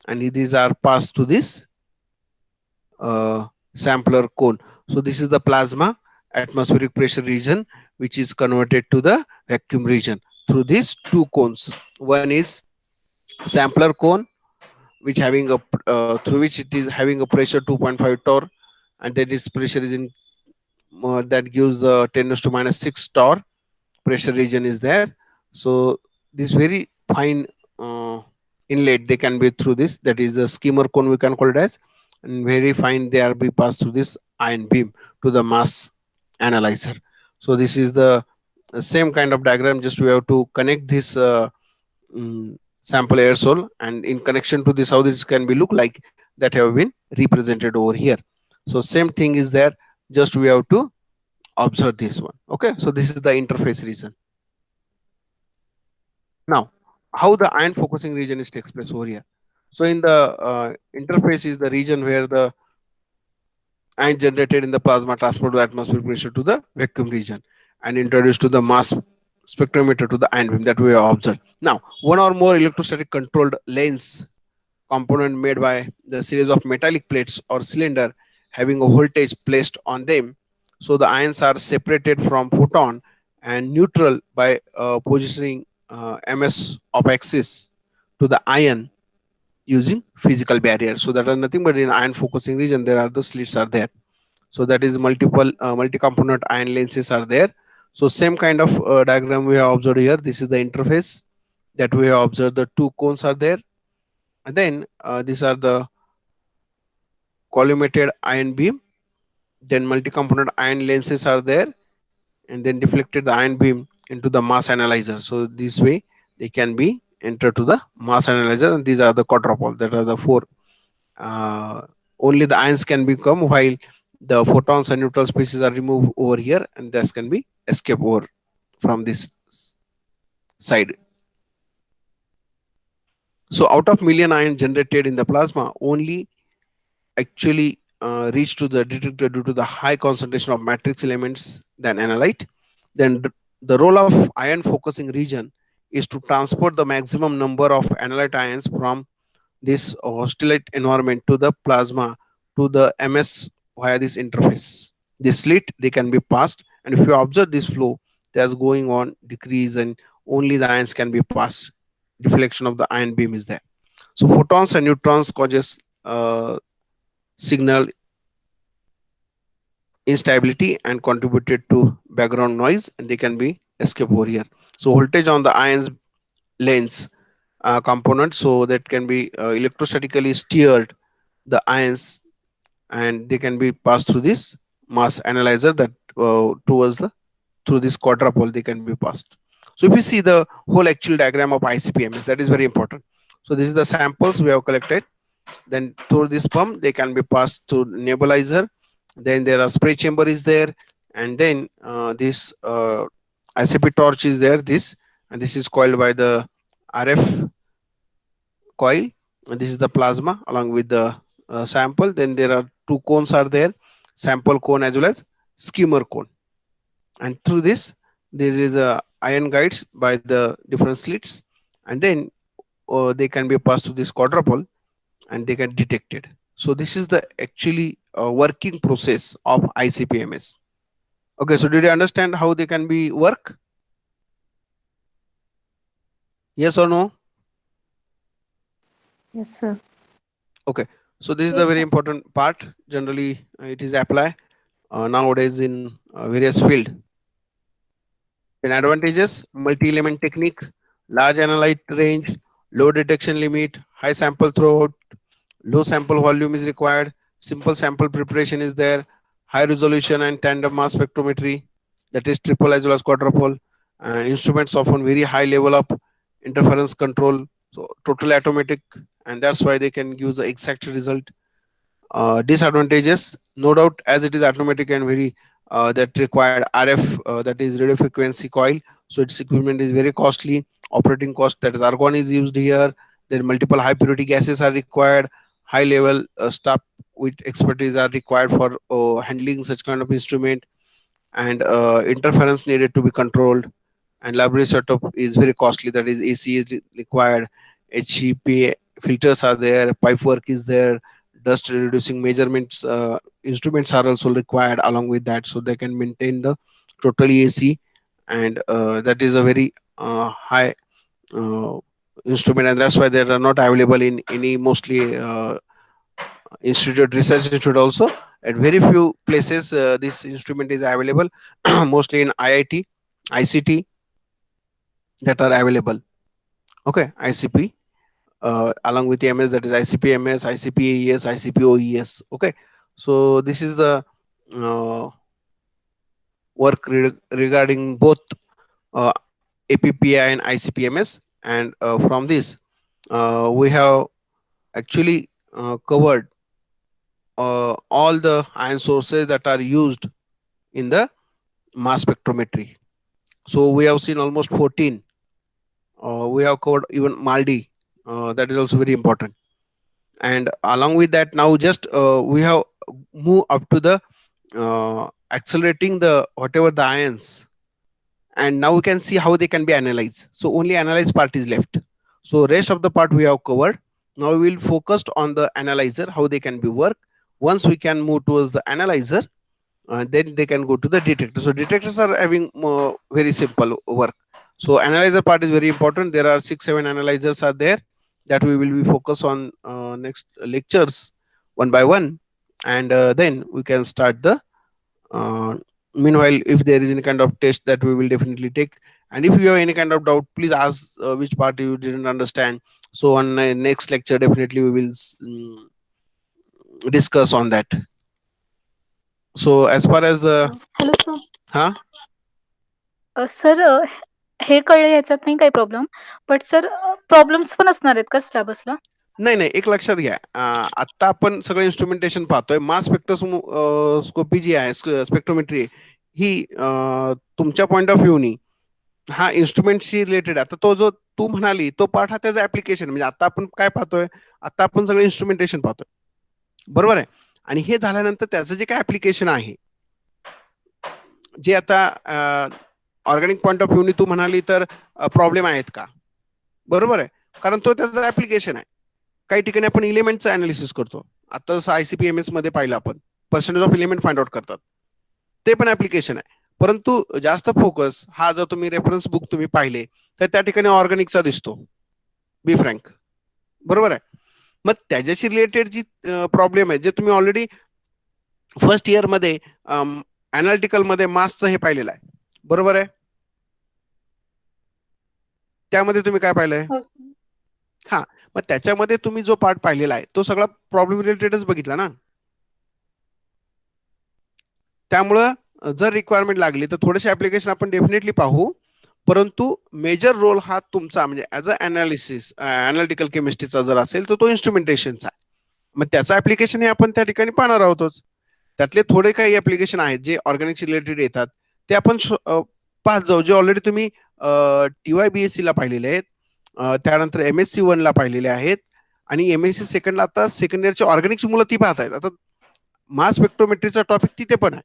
and these are passed to this sampler cone. So this is the plasma atmospheric pressure region, which is converted to the vacuum region through these two cones. One is sampler cone, which having a through which it is having a pressure 2.5 torr, and then this pressure is in that gives the 10 to minus 6 torr pressure region is there. So this very fine uh, inlet they can be through this, that is the skimmer cone we can call it as, and very fine they are be passed through this ion beam to the mass analyzer. So this is the same kind of diagram, just we have to connect this sample aerosol, and in connection to this how this can be look like, that have been represented over here. So same thing is there, just we have to observe this one. Okay, so this is the interface region. Now, how the ion focusing region is takes place over here. So in the interface is the region where the ion generated in the plasma transport to atmospheric pressure to the vacuum region and introduced to the mass spectrometer to the ion beam that we have observed. Now, one or more electrostatic controlled lens component made by the series of metallic plates or cylinder having a voltage placed on them. So the ions are separated from photon and neutral by positioning ms of axis to the ion using physical barrier. So that are nothing but in ion focusing region there are the slits are there. So that is multiple multi-component ion lenses are there. So same kind of diagram we have observed here. This is the interface that we have observed. The two cones are there, and then these are the collimated ion beam. Then multi-component ion lenses are there, and then deflected the ion beam into the mass analyzer. So this way they can be entered to the mass analyzer, and these are the quadrupole, that are the four. uh, Only the ions can become, while the photons and neutral species are removed over here, and this can be escape over from this side. So out of million ions generated in the plasma, only actually reach to the detector due to the high concentration of matrix elements than analyte. Then the role of ion focusing region is to transport the maximum number of analyte ions from this hostile environment to the plasma to the MS via this interface. This slit they can be passed, and if you observe this flow, there's going on decrease, and only the ions can be passed. Deflection of the ion beam is there. So photons and neutrons causes signal instability and contributed to background noise, and they can be escape over here. So voltage on the ions lens component, so that can be electrostatically steered the ions, and they can be passed through this mass analyzer that towards the through this quadrupole they can be passed. So if you see the whole actual diagram of ICP-MS, that is very important. So this is the samples we have collected. Then through this pump they can be passed to nebulizer. Then there are spray chamber is there, and then this ICP torch is there. This, and this is coiled by the RF coil, and this is the plasma along with the sample. Then there are two cones are there, sample cone as well as skimmer cone, and through this there is a ion guides by the different slits, and then they can be passed to this quadrupole and they get detected. So this is the actually working process of ICP-MS. Okay, so did you understand how they can be work? Yes or no? Yes, sir. Okay, so this is the Yes, very sir. important part. Generally, it is apply nowadays in various field. Then advantages: multi-element technique, large analyte range, low detection limit, high sample throughput, low sample volume is required, simple sample preparation is there, high resolution and tandem mass spectrometry, that is triple as well as quadruple, and instruments often very high level of interference control, so totally automatic, and that's why they can use the exact result. Disadvantages, no doubt, as it is automatic and very that required RF, that is radio frequency coil, so its equipment is very costly. Operating cost, that is argon is used here. Then multiple high purity gases are required. High level staff with expertise are required for handling such kind of instrument, and interference needed to be controlled, and library setup is very costly, that is AC is required, HEP filters are there, pipe work is there, dust reducing measurements instruments are also required along with that, so they can maintain the totally AC, and that is a very high uh, instrument, and that's why they are not available in any mostly institute, research institute also. At very few places this instrument is available, mostly in IIT, ICT, that are available. Okay, ICP along with MS, that is ICP-MS, ICP-AES, ICP-OES. Okay, so this is the uh, work regarding both uh, APPI and ICP-MS, and from this we have actually covered all the ion sources that are used in the mass spectrometry. So we have seen almost 14. We have covered even MALDI. That is also very important. And along with that, now just we have moved up to the accelerating the whatever the ions, and now we can see how they can be analyzed. So only analyze part is left. So rest of the part we have covered. Now we will focus on the analyzer, how they can be work. Once we can move towards the analyzer, then they can go to the detector. So detectors are having very simple work. So analyzer part is very important. There are 6 7 analyzers are there that we will be focus on next lectures one by one, and then we can start the uh, meanwhile, if there is any kind of test, that we will definitely take, and if you have any kind of doubt, please ask which part you didn't understand. So on next lecture definitely we will discuss on that. So as far as the hello sir. huh sir हे कळलं ह्याच्यात नाही काही problem. But sir problems पण असणार आहेत का सिलेबसला? नाही, नाही. एक लक्षात घ्या. आत्ता आपण सगळं इन्स्ट्रुमेंटेशन पाहतोय. मास स्पेक्ट्रोस्कोपी जी आहे, स्पेक्ट्रोमेट्री ही तुमच्या पॉइंट ऑफ व्ह्यूनी हा इन्स्ट्रुमेंटशी रिलेटेड आहे. आता तो जो तू म्हणाली तो पार्ट हा त्याचा ऍप्लिकेशन म्हणजे आता आपण काय पाहतोय, आता आपण सगळं इन्स्ट्रुमेंटेशन पाहतोय. बरोबर आहे. आणि हे झाल्यानंतर त्याचं जे काय ऍप्लिकेशन आहे, जे आता ऑर्गॅनिक पॉइंट ऑफ व्ह्यूनी तू म्हणाली तर प्रॉब्लेम आहेत का? बरोबर आहे. कारण तो त्याचा ऍप्लिकेशन आहे. काही ठिकाणी आपण इलिमेंटचं अनालिसिस करतो. आता जसं ICP-MS मध्ये पाहिलं आपण, percentage of element find out करतात. ते पण ऍप्लिकेशन आहे. परंतु जास्त फोकस हा जर तुम्ही रेफरन्स बुक तुम्ही पाहिले तर त्या ठिकाणी ऑर्गॅनिकचा दिसतो. Be frank. बरोबर आहे. मग त्याच्याशी रिलेटेड जी प्रॉब्लेम आहे, जे तुम्ही ऑलरेडी फर्स्ट इयर मध्ये अनालिटिकल मध्ये मासचं हे पाहिलेलं आहे. बरोबर आहे. त्यामध्ये तुम्ही काय पाहिलंय? हो सर. हा. मग त्याच्यामध्ये तुम्ही जो पार्ट पाहिलेला आहे तो सगळा प्रॉब्लेम रिलेटेडच बघितला ना. त्यामुळं जर रिक्वायरमेंट लागली तर थोडेसे ऍप्लिकेशन आपण डेफिनेटली पाहू. परंतु मेजर रोल हा तुमचा म्हणजे ऍज अ अनालिसिस अनालिटिकल केमिस्ट्रीचा जर असेल तर तो इन्स्ट्रुमेंटेशनचा आहे. मग त्याचं ऍप्लिकेशन हे आपण त्या ठिकाणी पाहणार आहोतच. त्यातले थोडे काही ऍप्लिकेशन आहेत जे ऑर्गॅनिकशी रिलेटेड येतात, ते आपण पाहत जाऊ, जे ऑलरेडी तुम्ही TY BSc ला पाहिलेले आहेत. त्यानंतर MSc 1 ला पाहिलेले आहेत. आणि MSc सेकंडला आता सेकंड इयरची ऑर्गॅनिकची मुलं ती पाहत आहेत. आता मास स्पेक्ट्रोमेट्रीचा टॉपिक तिथे पण आहे.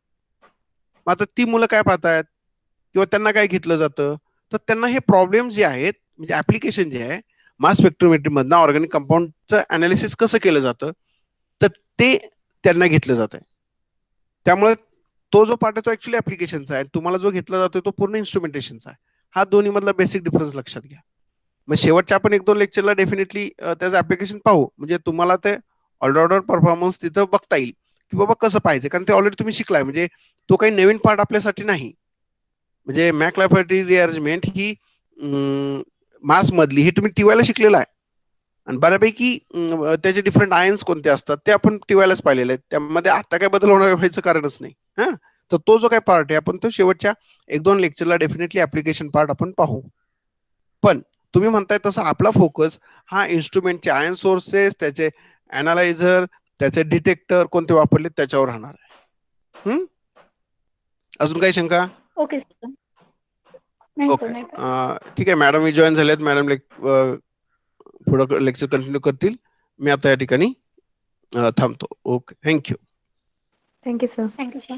मग आता ती मुलं काय पाहतायत किंवा त्यांना काय घेतलं जातं, तर त्यांना हे प्रॉब्लेम जे आहेत म्हणजे ऍप्लिकेशन जे आहे मास स्पेक्ट्रोमेट्री मधनं ऑर्गॅनिक कंपाऊंडचं अनालिसिस कसं केलं जातं, तर ते त्यांना घेतलं जात आहे. त्यामुळे तो जो पार्ट आहे तो ऍक्च्युली ऍप्लिकेशनचा आहे. तुम्हाला जो घेतला जातोय तो पूर्ण इन्स्ट्रुमेंटेशनचा आहे. हा दोन्ही मधला बेसिक डिफरन्स लक्षात घ्या. मग शेवटच्या आपण 1-2 लेक्चरला डेफिनेटली त्याचं ऍप्लिकेशन पाहू, म्हणजे तुम्हाला ते ऑलराऊंडर परफॉर्मन्स तिथं बघता येईल की बाबा कसं पाहिजे, कारण ते ऑलरेडी तुम्ही शिकलाय. म्हणजे तो काही नवीन पार्ट आपल्यासाठी नाही. म्हणजे मॅक्लॅफर्टी रिअरेंजमेंट ही मास मधली ही तुम्ही टीवायला शिकलेला आहे. आणि बऱ्यापैकी त्याचे डिफरंट आयन्स कोणते असतात ते आपण टीवायलाच पाहिलेले आहेत. त्यामध्ये आता काय बदल होणार व्हायचं कारणच नाही. हा. तर तो जो काय पार्ट आहे आपण तो शेवटच्या 1-2 लेक्चरला डेफिनेटली ऍप्लिकेशन पार्ट आपण पाहू. पण तुम्ही म्हणताय तसं आपला फोकस हा इन्स्ट्रुमेंटचे आयन सोर्सेस, त्याचे अनालायझर, त्याचे डिटेक्टर कोणते वापरले त्याच्यावर राहणार आहे. अजून काही शंका? Okay sir. नाही सर, ओके. नाही सर. ठीक आहे. मॅडम मी जॉईन झालेत. मॅडम पुढं लेक्चर कंटिन्यू करतील. मी आता या ठिकाणी थांबतो. Okay. Thank you. Thank you sir. Thank you sir.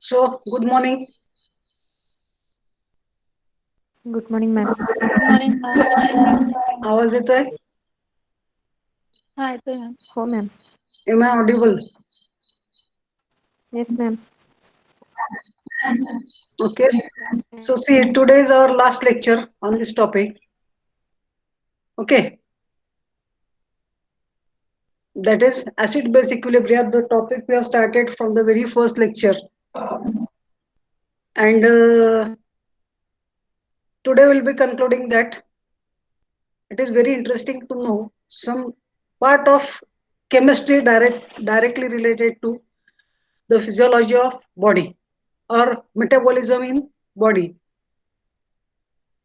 So, good morning. Good morning ma'am. Good morning ma'am. आवाज येतोय? हा, येतोय मॅम. हो ma'am. Am I audible? Yes ma'am. Okay. So, see, today is our last lecture on this topic. Okay. That is acid-base equilibria, the topic we have started from the very first lecture. And today we'll be concluding that. It is very interesting to know some part of chemistry directly related to the physiology of body or metabolism in body.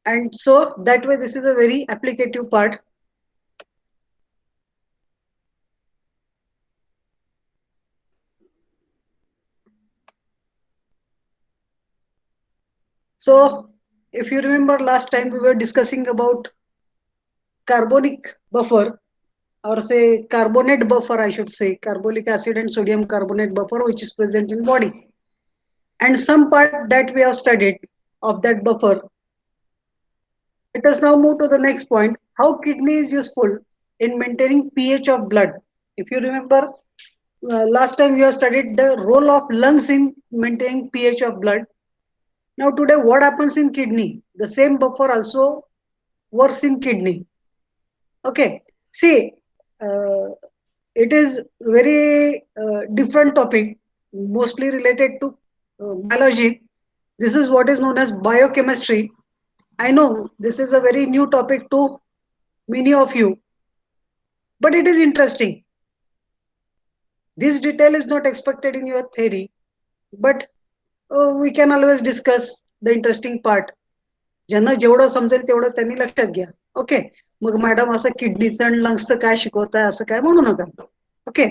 And so that way this is a very applicative part. So if you remember last time we were discussing about carbonic buffer, or say carbonate buffer, I should say carbolic acid and sodium carbonate buffer which is present in body, and some part that we have studied of that buffer. Let us now move to the next point, how kidney is useful in maintaining pH of blood. If you remember, last time you have studied the role of lungs in maintaining pH of blood. Now today what happens in kidney? The same buffer also works in kidney. Okay. See, it is very different topic, mostly related to biology. This is what is known as biochemistry. I know this is a very new topic to many of you, but it is interesting. This detail is not expected in your theory, but we can always discuss the interesting part. ज्यांना जेवढं समजेल तेवढं त्यांनी लक्षात घ्या. Okay, मग madam असं किडनीचं आणि लंग्सचं काय शिकवताय असं काय म्हणू नका. Okay,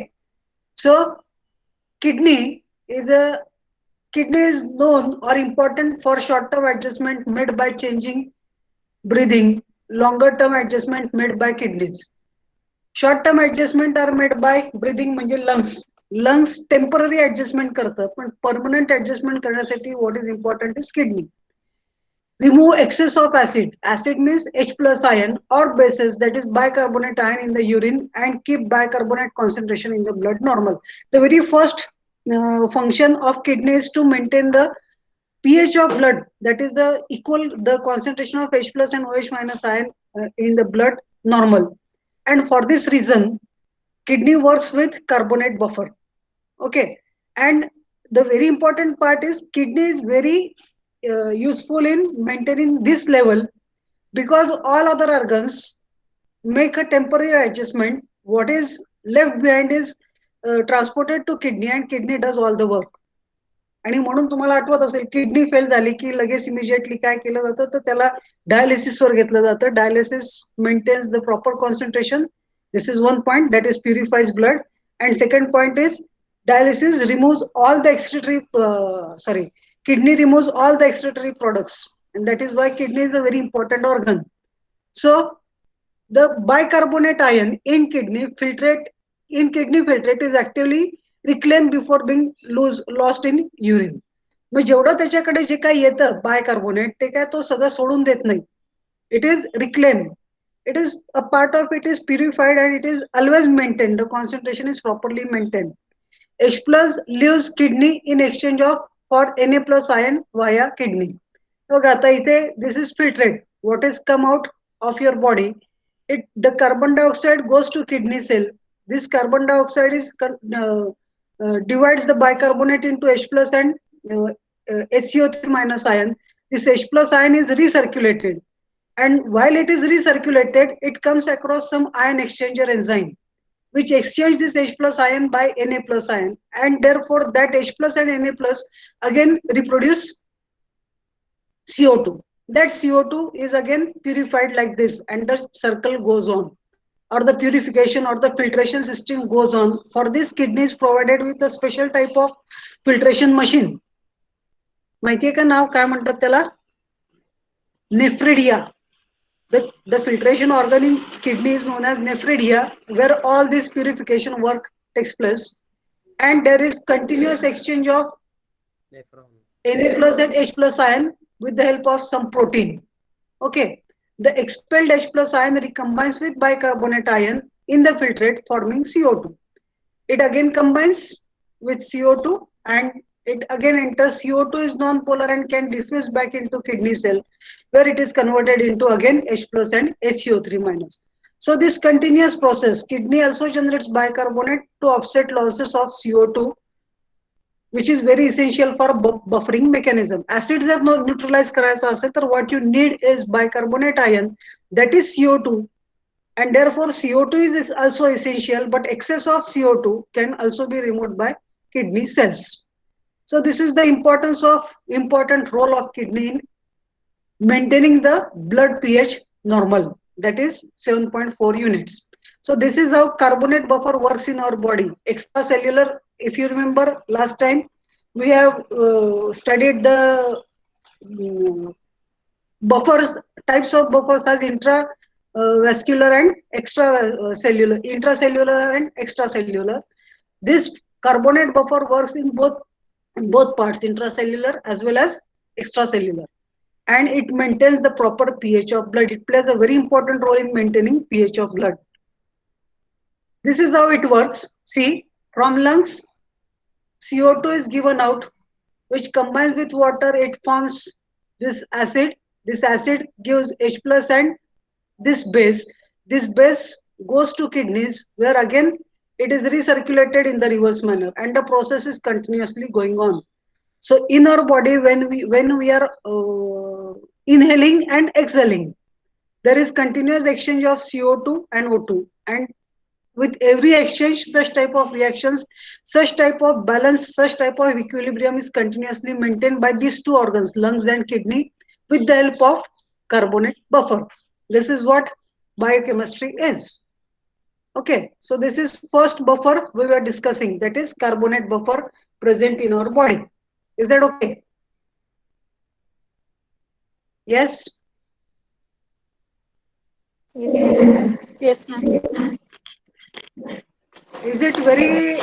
so kidney is a kidney is known or important for short term adjustment made by changing breathing, longer term adjustment made by kidneys. Short term adjustment are made by breathing म्हणजे lungs temporary adjustment करतं, पण permanent adjustment करण्यासाठी what is important is kidney. Remove excess of acid. Acid means H plus ion or bases, that is bicarbonate ion in the urine, and keep bicarbonate concentration in the blood normal. The very first function of kidney is to maintain the pH of blood, that is the concentration of H plus and OH minus ion in the blood normal. And for this reason, kidney works with carbonate buffer. Okay, and the very important part is kidney is very useful in maintaining this level, because all other organs make a temporary adjustment. What is left behind is transported to kidney, and kidney does all the work. आणि म्हणून तुम्हाला आठवत असेल, kidney fail झाली की लगेच immediately काय केलं जातं, तर त्याला डायलिसिसवर घेतलं जातं. Dialysis maintains the proper concentration. This is one point, that is purifies blood. And second point is dialysis removes all the excretory kidney removes all the excretory products, and that is why kidney is a very important organ. So the bicarbonate ion in kidney filtrate is actively reclaimed before being lost in urine. मग जेवढं त्याच्याकडे जे काही येतं bicarbonate, ते काय तो सगळं सोडून देत नाही. It is reclaimed. It is a part of it is purified, and it is always maintained. The concentration is properly maintained. H plus leaves kidney in exchange of for Na plus ion via kidney. बघा आता इथे this is filtrate. What is come out of your body? The carbon dioxide goes to kidney cell. This carbon dioxide is divides the bicarbonate into H plus and HCO3 minus ion. This H plus ion is recirculated, and while it is recirculated, it comes across some ion exchanger enzyme, which exchange this H plus ion by Na plus ion, and therefore that H plus and Na plus again reproduce CO2. That CO2 is again purified like this, and the circle goes on, or the purification or the filtration system goes on. For this, kidney is provided with a special type of filtration machine. माहितीये का नाव काय म्हणतात त्याला? Nephridia. The filtration organ in kidney is known as nephridia, where all this purification work takes place, and there is continuous exchange of Na plus and H plus ion with the help of some protein. Okay, the expelled H plus ion recombines with bicarbonate ion in the filtrate, forming CO2. It again combines with CO2, and it again enters. CO2 is non-polar and can diffuse back into kidney cell, where it is converted into again H plus and HCO3 minus. So this continuous process, kidney also generates bicarbonate to offset losses of CO2, which is very essential for buffering mechanism. Acids are not neutralized करायचं असेल तर what you need is bicarbonate ion, that is CO2, and therefore CO2 is also essential, but excess of CO2 can also be removed by kidney cells. So this is the important role of kidney in maintaining the blood pH normal, that is 7.4 units. So this is how carbonate buffer works in our body. Extracellular, if you remember last time, we have studied the buffers, types of buffers as vascular and extracellular, intracellular and extracellular. This carbonate buffer works in both parts, intracellular as well as extracellular, and it maintains the proper pH of blood. It plays a very important role in maintaining pH of blood. This is how it works. See, from lungs, CO2 is given out, which combines with water, it forms this acid. This acid gives H plus and this base. This base goes to kidneys, where again it is recirculated in the reverse manner, and the process is continuously going on. So in our body, when we are inhaling and exhaling, there is continuous exchange of CO2 and O2, and with every exchange, such type of reactions, such type of balance, such type of equilibrium is continuously maintained by these two organs, lungs and kidney, with the help of carbonate buffer. This is what biochemistry is. Okay, so this is first buffer we were discussing, that is carbonate buffer present in our body. Is that okay? Yes. Yes, ma'am. Yes, ma'am. Is it very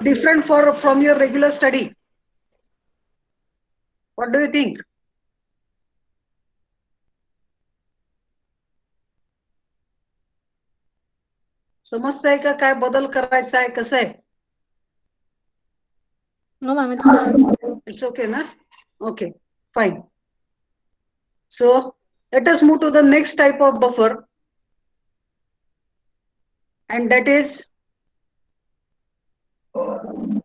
different for from your regular study? What do you think? समजतंय का काय बदल करायचा आहे कसं आहे? No, ma'am, it's fine. It's okay na? Okay, fine. So let us move to the next type of buffer, and that is well,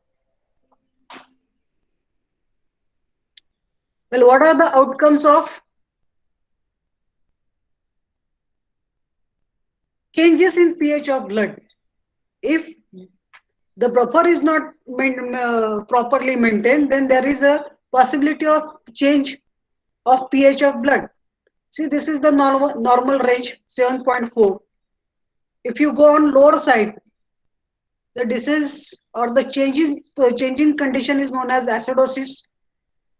what are the outcomes of changes in pH of blood? If the buffer is not properly maintained, then there is a possibility of change of pH of blood. See, this is the normal range 7.4. If you go on lower side, the disease or the changing condition is known as acidosis.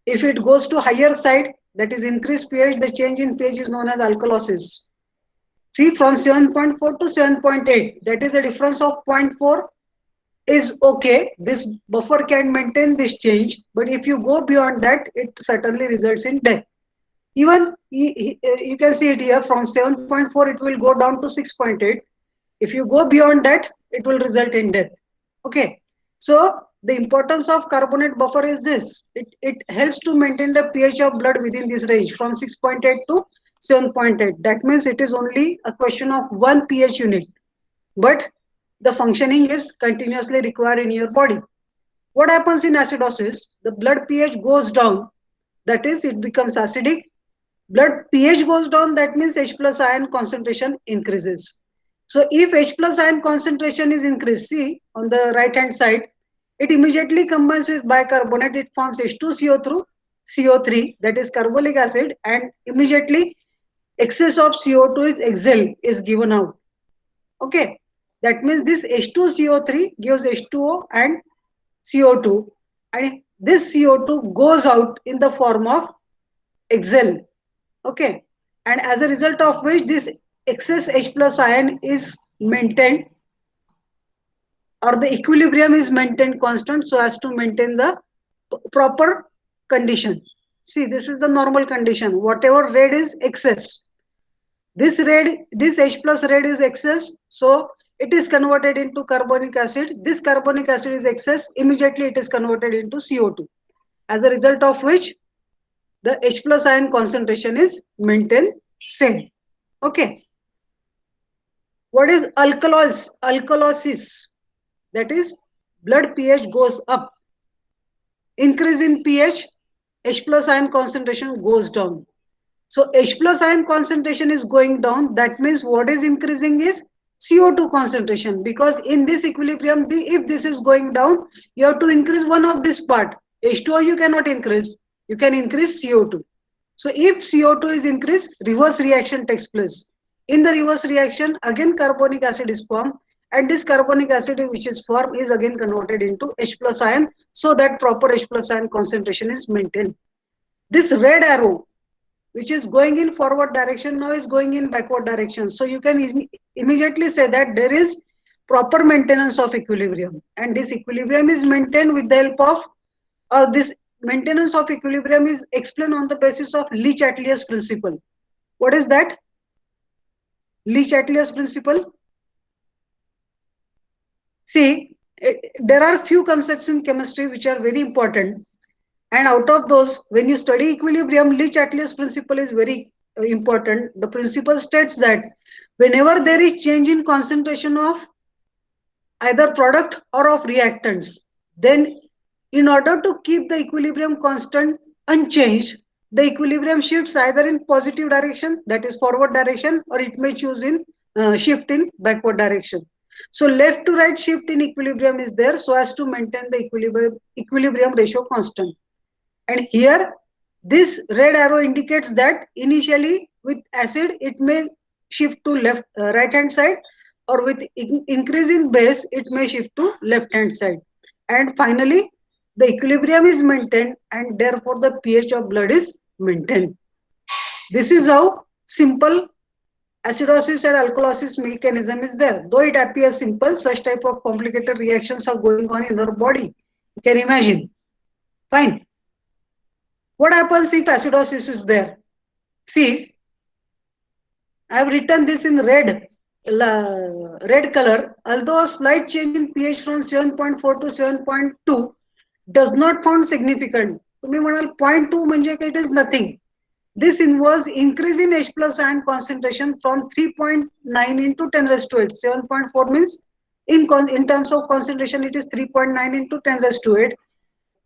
If it goes to higher side, that is increased pH, the change in pH is known as alkalosis. See, from 7.4 to 7.8, that is a difference of 0.4 is okay. This buffer can maintain this change, but if you go beyond that, it certainly results in death. Even you can see it here, from 7.4 it will go down to 6.8. If you go beyond that, it will result in death. Okay, so the importance of carbonate buffer is this: it helps to maintain the pH of blood within this range from 6.8 to 7.8. That means it is only a question of one pH unit, but the functioning is continuously required in your body. What happens in acidosis? The blood pH goes down, that is, it becomes acidic. Blood pH goes down, that means H plus ion concentration increases. So if H plus ion concentration is increased, see on the right hand side, it immediately combines with bicarbonate, it forms H2CO through CO3, that is carbolic acid, and immediately excess of CO2 is exhaled, is given out. Okay, that means this H2CO3 gives H2O and CO2, and this CO2 goes out in the form of exhale. Okay, and as a result of which this excess H plus ion is maintained, or the equilibrium is maintained constant so as to maintain the proper condition. See, this is the normal condition. Whatever red is excess, this H plus red is excess, so it is converted into carbonic acid. This carbonic acid is excess, immediately it is converted into CO2, as a result of which the H plus ion concentration is maintained same. Okay. What is alkalosis? That is, blood pH goes up. Increase in pH, H plus ion concentration goes down. So H plus ion concentration is going down. That means what is increasing is CO2 concentration, because in this equilibrium, if this is going down, you have to increase one of this part. H2O you cannot increase. You can increase CO2. So if CO2 is increased, reverse reaction takes place. In the reverse reaction, again carbonic acid is formed, and this carbonic acid which is formed is again converted into H plus ion, so that proper H plus ion concentration is maintained. This red arrow, which is going in forward direction, now is going in backward direction. So you can immediately say that there is proper maintenance of equilibrium, and this equilibrium is maintained with the help of this maintenance of equilibrium is explained on the basis of Le Chatelier's principle. What is that? Le Chatelier's principle? See, there are few concepts in chemistry which are very important, and out of those, when you study equilibrium, Le Chatelier's principle is very important. The principle states that whenever there is change in concentration of either product or of reactants, Then, in order to keep the equilibrium constant unchanged, the equilibrium shifts either in positive direction, that is forward direction, or it may choose in shift in backward direction. So left to right shift in equilibrium is there so as to maintain the equilibrium ratio constant. And here, this red arrow indicates that initially with acid, it may shift to left right hand side, or with increase in base, it may shift to left hand side. And finally, the equilibrium is maintained and therefore the pH of blood is maintained. This is how simple acidosis and alkalosis mechanism is there. Though it appears simple, such type of complicated reactions are going on in our body. You can imagine. Fine. What happens if acidosis is there? See, I have written this in red color. Although a slight change in pH from 7.4 to 7.2 does not sound significant. तुम्ही म्हणाल 0.2 म्हणजे it is nothing. This involves increase in H plus ion concentration from 3.9 into 10 raised to 8. 7.4 means in terms of concentration it is 3.9 into 10 raised to 8.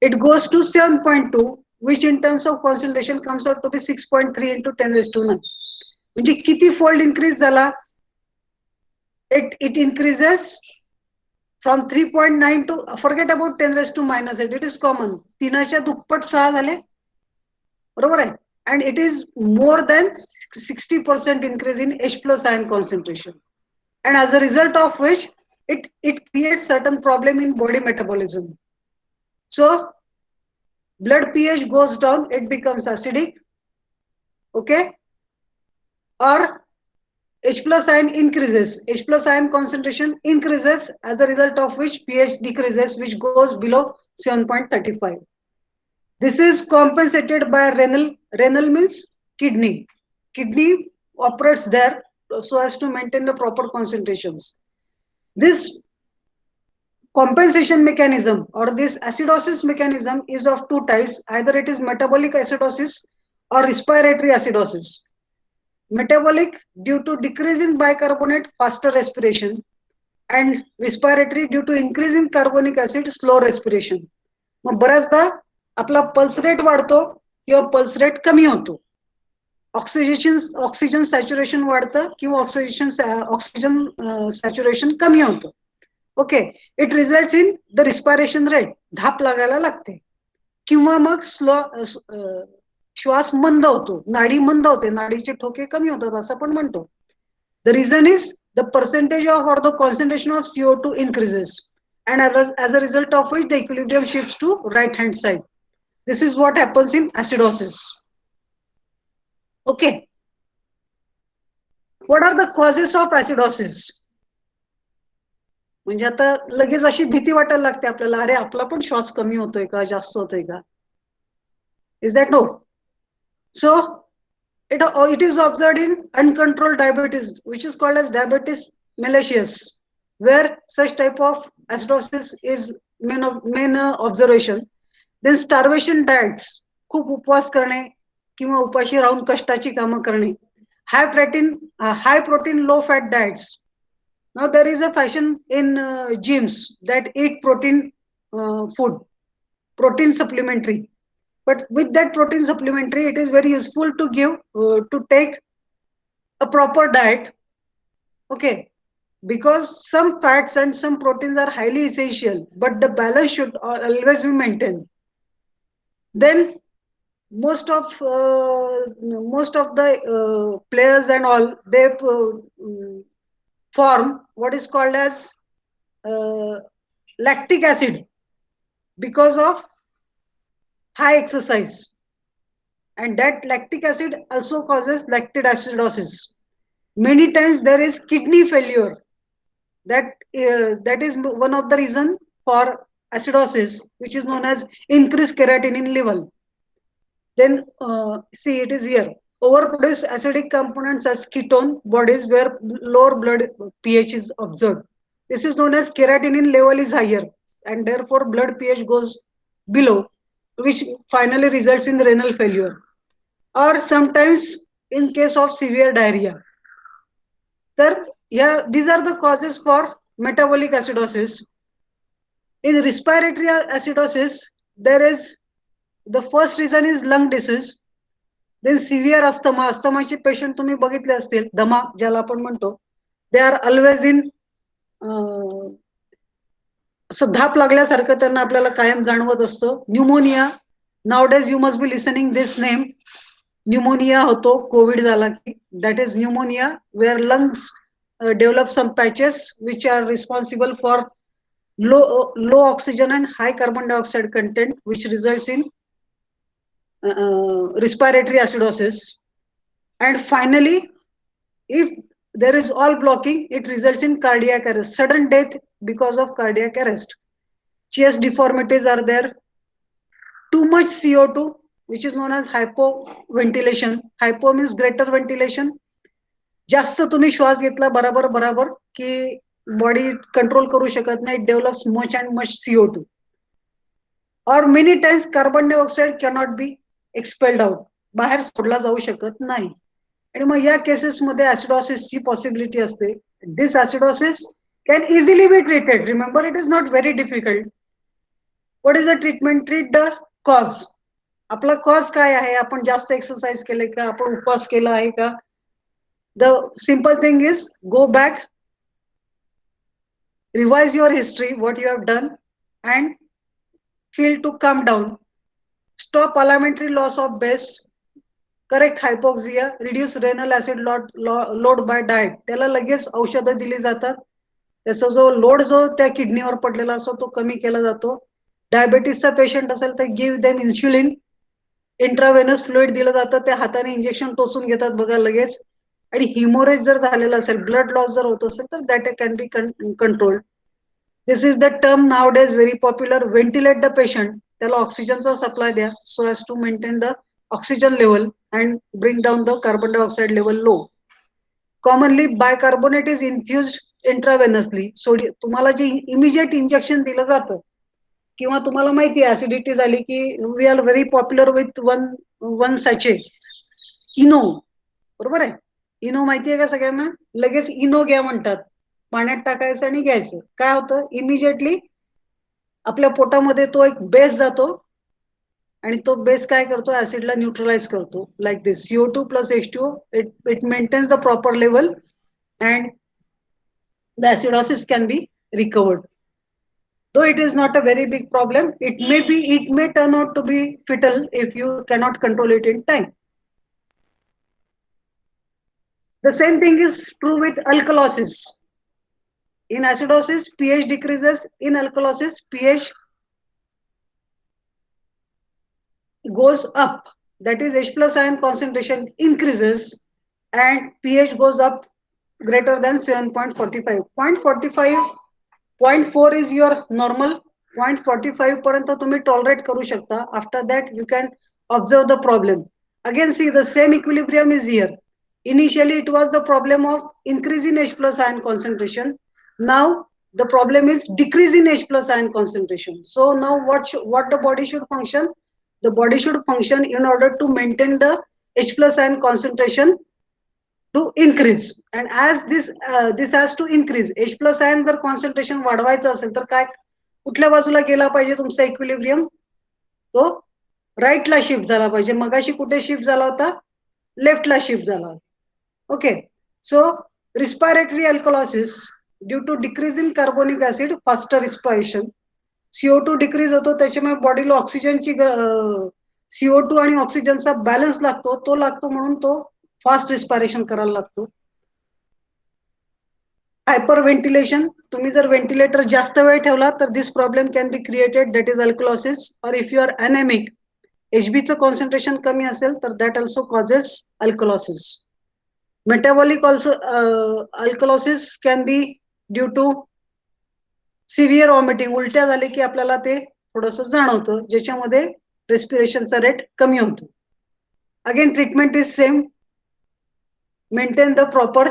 It goes to 7.2, which in terms of concentration comes out to be 6.3 into 10 raised to 9. म्हणजे किती fold increase झाला? It increases from 3.9 to, forget about 10 raised to minus 8, it is common. 3च्या दुप्पट 6 झाले. बरोबर आहे? And it is more than 60% increase in H plus ion concentration. And as a result of which, it creates certain problem in body metabolism. So, blood pH goes down, it becomes acidic. Okay? Or H plus ion increases. H plus ion concentration increases, as a result of which pH decreases, which goes below 7.35. This is compensated by renal. Renal means kidney. Kidney operates there so as to maintain the proper concentrations. This compensation mechanism or this acidosis mechanism is of two types. Either it is metabolic acidosis or respiratory acidosis. Metabolic due to decrease in bicarbonate, faster respiration, and respiratory due to increase in carbonic acid, slow respiration. मग बऱ्याचदा आपला pulse rate वाढतो किंवा pulse rate कमी होतो. Oxygen saturation वाढतं किंवा oxygen saturation कमी होतं. Okay, it results in the respiration rate, धाप लागायला लागते किंवा मग स्लो श्वास मंद होतो, नाडी मंद होते, नाडीचे ठोके कमी होतात असं पण म्हणतो. The reason is the percentage of or the concentration of CO2 increases, and as a result of which the equilibrium shifts to right hand side. This is what happens in acidosis. Okay. What are the causes of acidosis? म्हणजे आता लगेच अशी भीती वाटायला लागते आपल्याला, अरे आपला पण श्वास कमी होतोय का, जास्त होतोय का? Is that no? So it is observed in uncontrolled diabetes, which is called as diabetes mellitus, where such type of acidosis is main observation. Then starvation diets, खूप उपवास करणे किंवा उपाशी राहून कष्टाची कामं करणे. High protein low fat diets. Now there is a fashion in gyms that eat protein food, protein supplementary. But with that protein supplementary, it is very useful to give to take a proper diet. Okay, because some fats and some proteins are highly essential, but the balance should always be maintained. Then most of the players and all, they form what is called as lactic acid because of high exercise, and that lactic acid also causes lactic acidosis. Many times there is kidney failure, that is one of the reason for acidosis, which is known as increased creatinine in liver. Then see, it is here, overproduce acidic components as ketone bodies where lower blood pH is observed. This is known as creatinine level is higher, and therefore blood pH goes below, which finally results in renal failure, or sometimes in case of severe diarrhea. These are the causes for metabolic acidosis. In respiratory acidosis, there is the first reason is lung disease. Then severe asthma. Asthmaचे patient तुम्ही बघितले असतील, दमा ज्याला आपण म्हणतो. They are always in असं धाप लागल्यासारखं त्यांना आपल्याला कायम जाणवत असतं. Pneumonia. Nowadays you must be listening this name. Pneumonia होतो कोविड झाला की. That is pneumonia where lungs develop some patches which are responsible for low oxygen and high carbon dioxide content, which results in respiratory acidosis. And finally, if there is all blocking, it results in cardiac arrest, sudden death because of cardiac arrest. Chest deformities are there. Too much CO2, which is known as hypoventilation. Hypo means greater ventilation. जास्त तुम्ही श्वास घेतला बराबर बराबर की body control करू शकत नाही. Develops much and much CO2. और many times carbon dioxide cannot be expelled out, बाहेर सोडला जाऊ शकत नाही. आणि मग या केसेसमध्ये ऍसिडॉसिसची पॉसिबिलिटी असते. This acidosis can easily be treated. Remember, it is not very difficult. What is the treatment? Treat the cause. आपला कॉज काय आहे? आपण जास्त एक्सरसाइज केले का? आपण उपवास केला आहे का? The simple thing is go back, revise your history, what you have done, and feel to calm down. Stop elementary loss of base, correct hypoxia, reduce renal acid load by diet. त्याला लगेच औषधं दिली जातात. त्याचा जो load जो त्या किडनीवर पडलेला असतो तो कमी केला जातो. डायबिटीसचा पेशंट असेल तर give them insulin. Intravenous fluid दिलं जातं, त्या हाताने इंजेक्शन टोचून घेतात बघा लगेच. आणि हिमोरेज जर झालेला असेल, ब्लड लॉस जर होत असेल तर that can be controlled. This is the term nowadays very popular. Ventilate the patient. त्याला ऑक्सिजनचा सप्लाय द्या so as to maintain the oxygen level and bring down the carbon dioxide level low. Commonly bicarbonate is infused intravenously. तुम्हाला जे immediate injection दिलं जातं, किंवा तुम्हाला माहिती आहे ऍसिडिटी झाली की we are very popular with one sachet Eno. बरोबर आहे? इनो माहिती आहे का सगळ्यांना? लगेच इनो घ्या म्हणतात. पाण्यात टाकायचं आणि घ्यायचं. काय होतं? इमिजिएटली आपल्या पोटामध्ये तो एक बेस जातो आणि तो बेस काय करतो? ऍसिडला न्यूट्रलाइज करतो. Like this CO2 plus H2O, it maintains the proper level and the acidosis can be recovered. Though it is not a very big problem, it may turn out to be fatal if you cannot control it in time. The same thing is true with alkalosis. In acidosis, pH decreases. In alkalosis, pH goes up. That is, H plus ion concentration increases and pH goes up greater than 7.45. 0.4 is your normal. 0.45 पर्यंत तुम्ही tolerate करू शकता. After that, you can observe the problem. Again, see the same equilibrium is here. Initially, it was the problem of increase in H plus ion concentration. Now, the problem is decrease in H plus ion concentration. So now, what the body should function? The body should function in order to maintain the H plus ion concentration to increase. And as this has to increase, H plus ion जर concentration वाढवायचं असेल तर काय, कुठल्या बाजूला गेला पाहिजे तुमचा इक्विलिब्रियम? तो राईटला शिफ्ट झाला पाहिजे. मगाशी कुठे शिफ्ट झाला होता? लेफ्टला शिफ्ट झाला. Okay. So respiratory alkalosis due to decrease in carbonic acid, faster respiration. CO2 decrease होतो, त्याच्यामुळे बॉडीला ऑक्सिजनची CO2 आणि ऑक्सिजनचा बॅलन्स लागतो. तो लागतो म्हणून तो फास्ट रिस्पायरेशन करायला लागतो. Hyperventilation. तुम्ही जर व्हेंटिलेटर जास्त वेळ ठेवला तर this problem can be created. That is alkalosis. और इफ यू आर अनेमिक, HBचं कॉन्सन्ट्रेशन कमी असेल तर that also causes alkalosis. Metabolic also alkalosis can be due to severe vomiting. उलट्या झाले की आपल्याला ते थोडंसं जाणवतं, ज्याच्यामध्ये रेस्पिरेशनचा रेट कमी होतो. Again treatment is same. Maintain the proper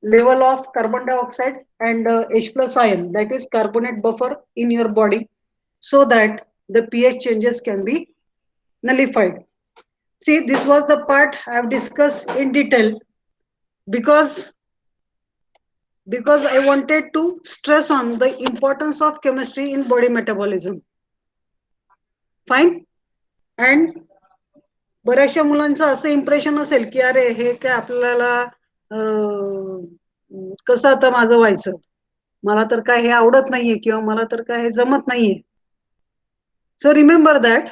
level of carbon dioxide and H plus ion, that is carbonate buffer in your body, so that the pH changes can be nullified. See, this was the part I have discussed in detail, because because I wanted to stress on the importance of chemistry in body metabolism. Fine. And बऱ्याचशा मुलांचं असं impression असेल की अरे हे काय आपल्याला कसं आता माझं व्हायचं, मला तर काय हे आवडत नाहीये किंवा मला तर काय हे जमत नाहीये. So remember that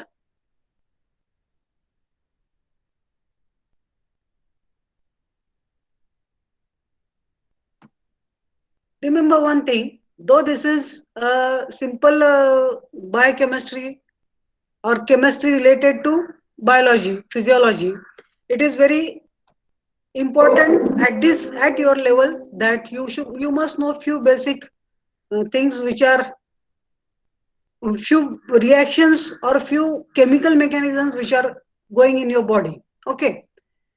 remember one thing, though this is simple biochemistry or chemistry related to biology, physiology, it is very important at your level that you must know few basic things which are few reactions or few chemical mechanisms which are going in your body. Okay.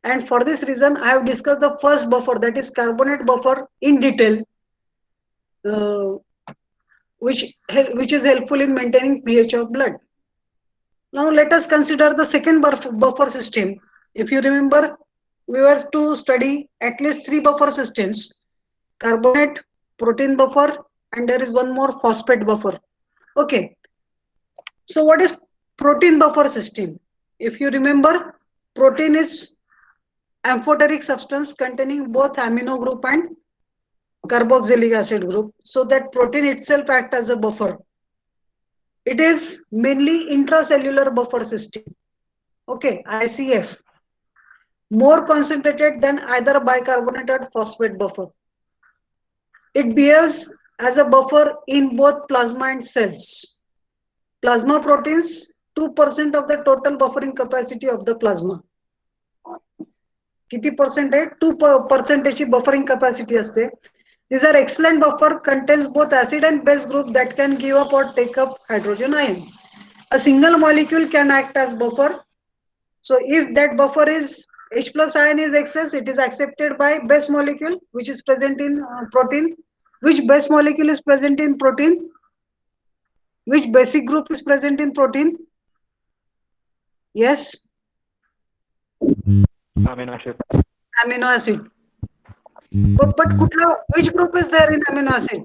And for this reason, I have discussed the first buffer, that is carbonate buffer, in detail, uh, which is helpful in maintaining pH of blood. Now let us consider the second buffer system. If you remember, we were to study at least three buffer systems: carbonate, protein buffer, and there is one more, phosphate buffer. Okay. So what is protein buffer system? If you remember, protein is amphoteric substance containing both amino group and carboxylic acid group. So that protein itself acts as a buffer. It is mainly intracellular buffer system. Okay, ICF. More concentrated than either bicarbonate or phosphate buffer. It behaves as a buffer in both plasma and cells. Plasma proteins, 2% of the total buffering capacity of the plasma. किती percent आहे? 2% ची buffering capacity असते. These are excellent buffer, contains both acid and base group that can give up or take up hydrogen ion. A single molecule can act as buffer. So if that buffer is H plus ion is excess, it is accepted by base molecule which is present in protein. Which base molecule is present in protein? Which basic group is present in protein? Yes? Amino acid. Amino acid. But which group is there in amino acid?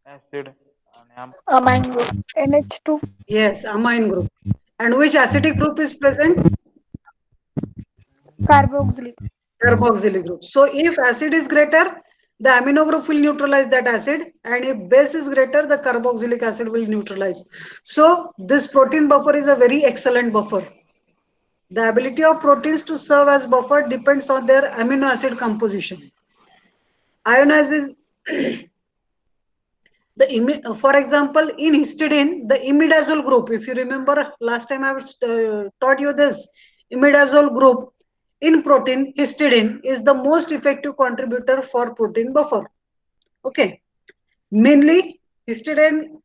Acid. Amine group. NH2. Yes, amine group. And which acidic group is present? Carboxylic. Carboxylic group. So if acid is greater, the amino group will neutralize that acid, and if base is greater, the carboxylic acid will neutralize. So this protein buffer is a very excellent buffer. The ability of proteins to serve as buffer depends on their amino acid composition. Ionizes for example, in histidine, the imidazole group, if you remember last time I taught you this, imidazole group in protein histidine is the most effective contributor for protein buffer. Okay, mainly histidine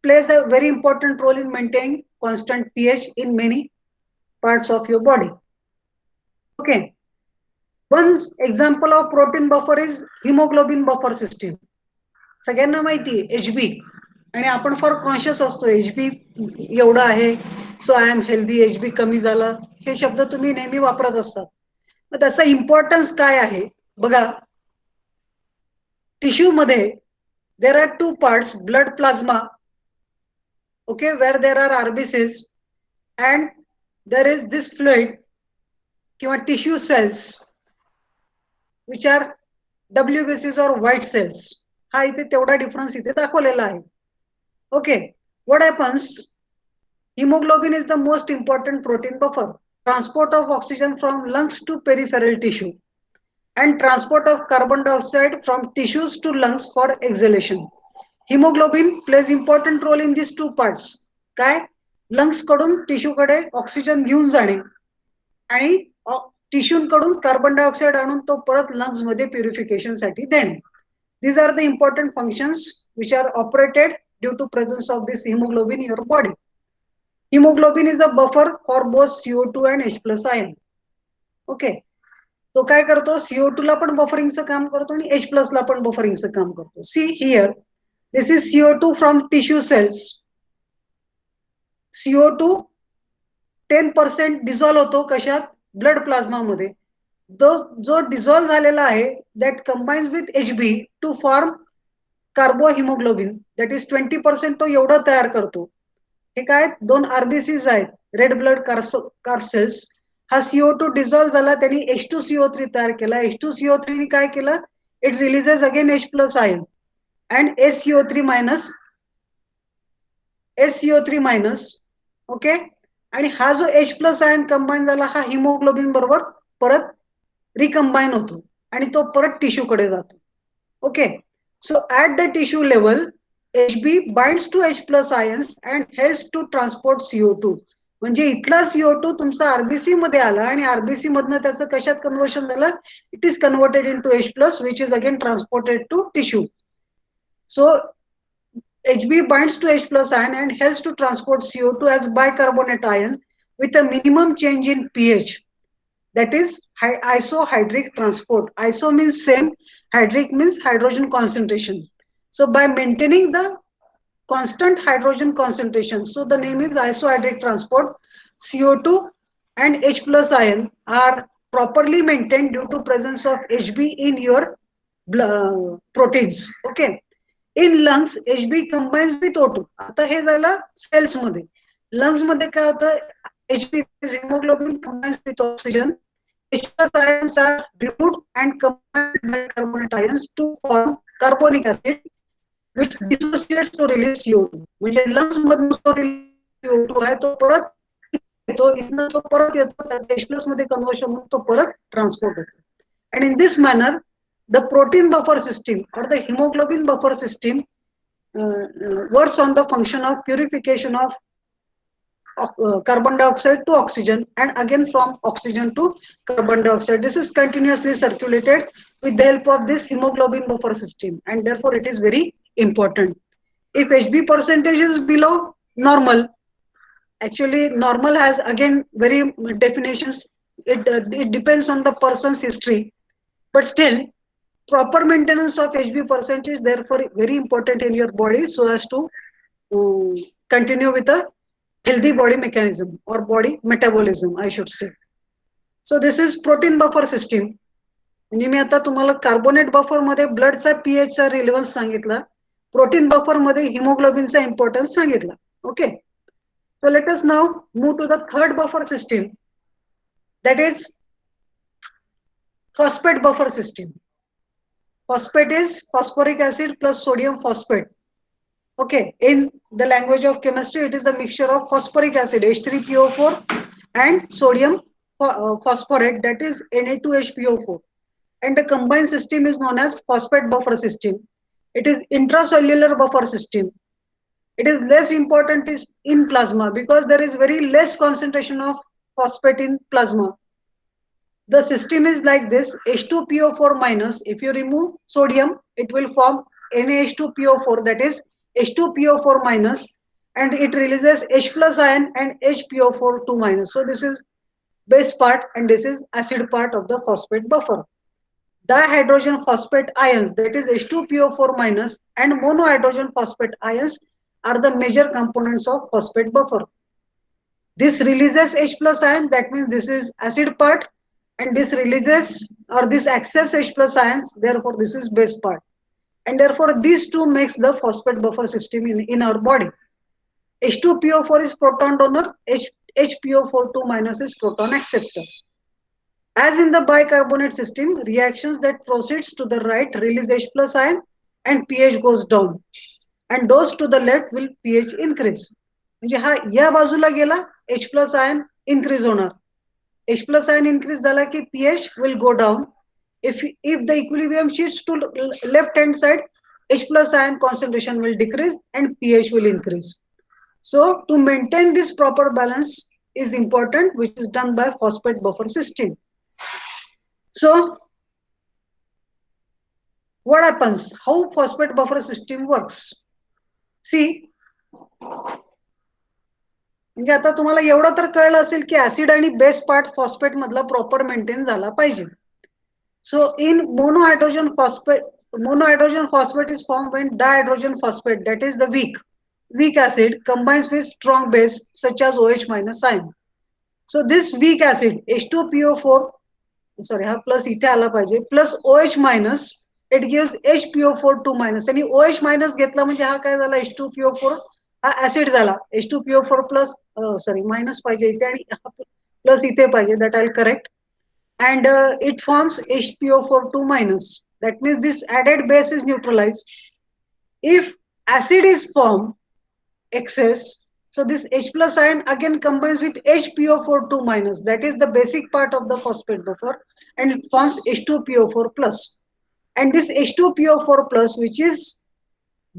plays a very important role in maintaining constant pH in many parts of your body. Okay, one example of protein buffer is hemoglobin buffer system. सगळ्यांना माहिती आहे HB, आणि आपण फार conscious असतो HB एवढं आहे, सो I am healthy, HB कमी झालं, हे शब्द तुम्ही नेहमी वापरत असतात. मग त्याचा इम्पॉर्टन्स काय आहे बघा. टिश्यू मध्ये there are two parts, blood plasma, okay, where there are RBCs and there is this fluid किंवा tissue cells which are WBCs और व्हाईट सेल्स. हा इथे तेवढा डिफरन्स इथे दाखवलेला आहे. Okay, what happens? Hemoglobin is the most important protein buffer. Transport of oxygen from lungs to peripheral tissue and transport of carbon dioxide from tissues to lungs for exhalation. Hemoglobin plays important role in these two parts. काय? Lungs कडून tissue कडे oxygen घेऊन जाणे आणि tissue कडून carbon dioxide आणून तो परत लंग्स मध्ये प्युरिफिकेशन साठी देणे. These are the important functions which are operated due to presence of this hemoglobin in your body. Hemoglobin is a buffer for both CO2 and H plus ion. Okay. तो काय करतो? CO2 ला पण बफरिंगचं काम करतो आणि H plus ला पण बफरिंगचं काम करतो. See here, this is CO2 from tissue cells. CO2 10% dissolve होतो कशात? ब्लड प्लाझ्मा मध्ये. जो डिझॉल्व्ह झालेला आहे that combines with HB to form carbohaemoglobin that is 20% तो एवढं तयार करतो. हे काय दोन आरबीसीज आहेत रेड ब्लड कार्ब सेल्स. हा CO2 डिझॉल्व्ह झाला त्यांनी H2CO3 तयार केला. H2CO3 ने काय केलं it releases again H plus ion and SCO3 minus SCO3 minus okay. आणि हा जो H प्लस आयन कंबाईन झाला हा हिमोग्लोबिन बरोबर परत रिकंबाईन होतो आणि तो परत टिश्यूकडे जातो. Okay. So at the tissue level HB binds to H plus ions and helps to transport CO2. म्हणजे इथला CO2 तुमचा आरबीसी मध्ये आला आणि आरबीसी मधनं त्याचं कशात कन्वर्शन झालं it is converted into H plus which is again transported to tissue. So HB binds to H plus ion and helps to transport CO2 as bicarbonate ion with a minimum change in pH. That is isohydric transport. Iso means same, hydric means hydrogen concentration. So by maintaining the constant hydrogen concentration, so the name is isohydric transport, CO2 and H plus ion are properly maintained due to presence of HB in your proteins. Okay. In lungs HB combines with O2. आता हे झालं sales मध्ये. Lungs मध्ये काय होतं HB haemoglobin combines with oxygen. H plus ions are removed and combined by carbonate ions to form carbonic acid which dissociates to release CO2. म्हणजे lungs मधून जो release CO2 आहे तो परत येतो इथनं तो परत येतो त्याचं H plus मध्ये कन्वर्शन होऊन तो परत ट्रान्सपोर्ट होतो. And in this manner the protein buffer system or the hemoglobin buffer system works on the function of purification of carbon dioxide to oxygen and again from oxygen to carbon dioxide. This is continuously circulated with the help of this hemoglobin buffer system and therefore it is very important. If HB percentage is below normal, actually normal has again very definitions. It depends on the person's history, but still proper maintenance of HB percentage therefore very important in your body so as to continue with a healthy body mechanism or body metabolism I should say. So this is protein buffer system. म्हणजे मी आता तुम्हाला carbonate buffer मध्ये ब्लडचा pH चा relevance सांगितला. Protein buffer मध्ये हिमोग्लोबिनचा importance सांगितला. Okay. So let us now move to the third buffer system, that is phosphate buffer system. Phosphate is phosphoric acid plus sodium phosphate. Okay, in the language of chemistry it is the mixture of phosphoric acid H3PO4 and sodium phosphorate that is Na2HPO4, and the combined system is known as phosphate buffer system. It is intracellular buffer system. It is less important is in plasma because there is very less concentration of phosphate in plasma. The system is like this: H2PO4 minus, if you remove sodium it will form NaH2PO4, that is H2PO4 minus, and it releases H plus ion and HPO4 2 minus. So this is base part and this is acid part of the phosphate buffer. Dihydrogen phosphate ions, that is H2PO4 minus, and monohydrogen phosphate ions are the major components of phosphate buffer. This releases H plus ion, that means this is acid part, and this releases or this accepts H plus ions, therefore this is base part. And therefore these two makes the phosphate buffer system in our body. H2PO4 is proton donor, HPO4 2 minus is proton acceptor. As in the bicarbonate system, reactions that proceeds to the right release H plus ion and pH goes down, and those to the left will pH increase. म्हणजे हा या बाजूला गेला H plus ion increase होणार. H plus ion increase झाला की pH will go down. If the equilibrium shifts to left hand side, H plus ion concentration will decrease and pH will increase. So to maintain this proper balance is important, which is done by phosphate buffer system. So what happens? How phosphate buffer system works? See, म्हणजे आता तुम्हाला एवढं तर कळलं असेल की acid आणि base part phosphate मधला प्रॉपर मेंटेन झाला पाहिजे. So in monohydrogen phosphate is formed when dihydrogen phosphate, that is the weak acid, combines with strong base such as OH minus ion. So this weak acid H2PO4 sorry हा plus इथे आला पाहिजे, plus OH minus, it gives H2PO4 minus. त्यांनी OH minus घेतला म्हणजे हा काय झाला, H2PO4 हा ऍसिड झाला. H2PO4 प्लस, सॉरी मायनस पाहिजे इथे आणि प्लस इथे पाहिजे, that I correct. And it forms HPO4 minus. That means this added base is neutralized. If acid is formed excess, so this H plus ion again combines with HPO4 minus. That is the basic part of the phosphate buffer, and it forms H2PO4 plus. And this H2PO4 plus, which is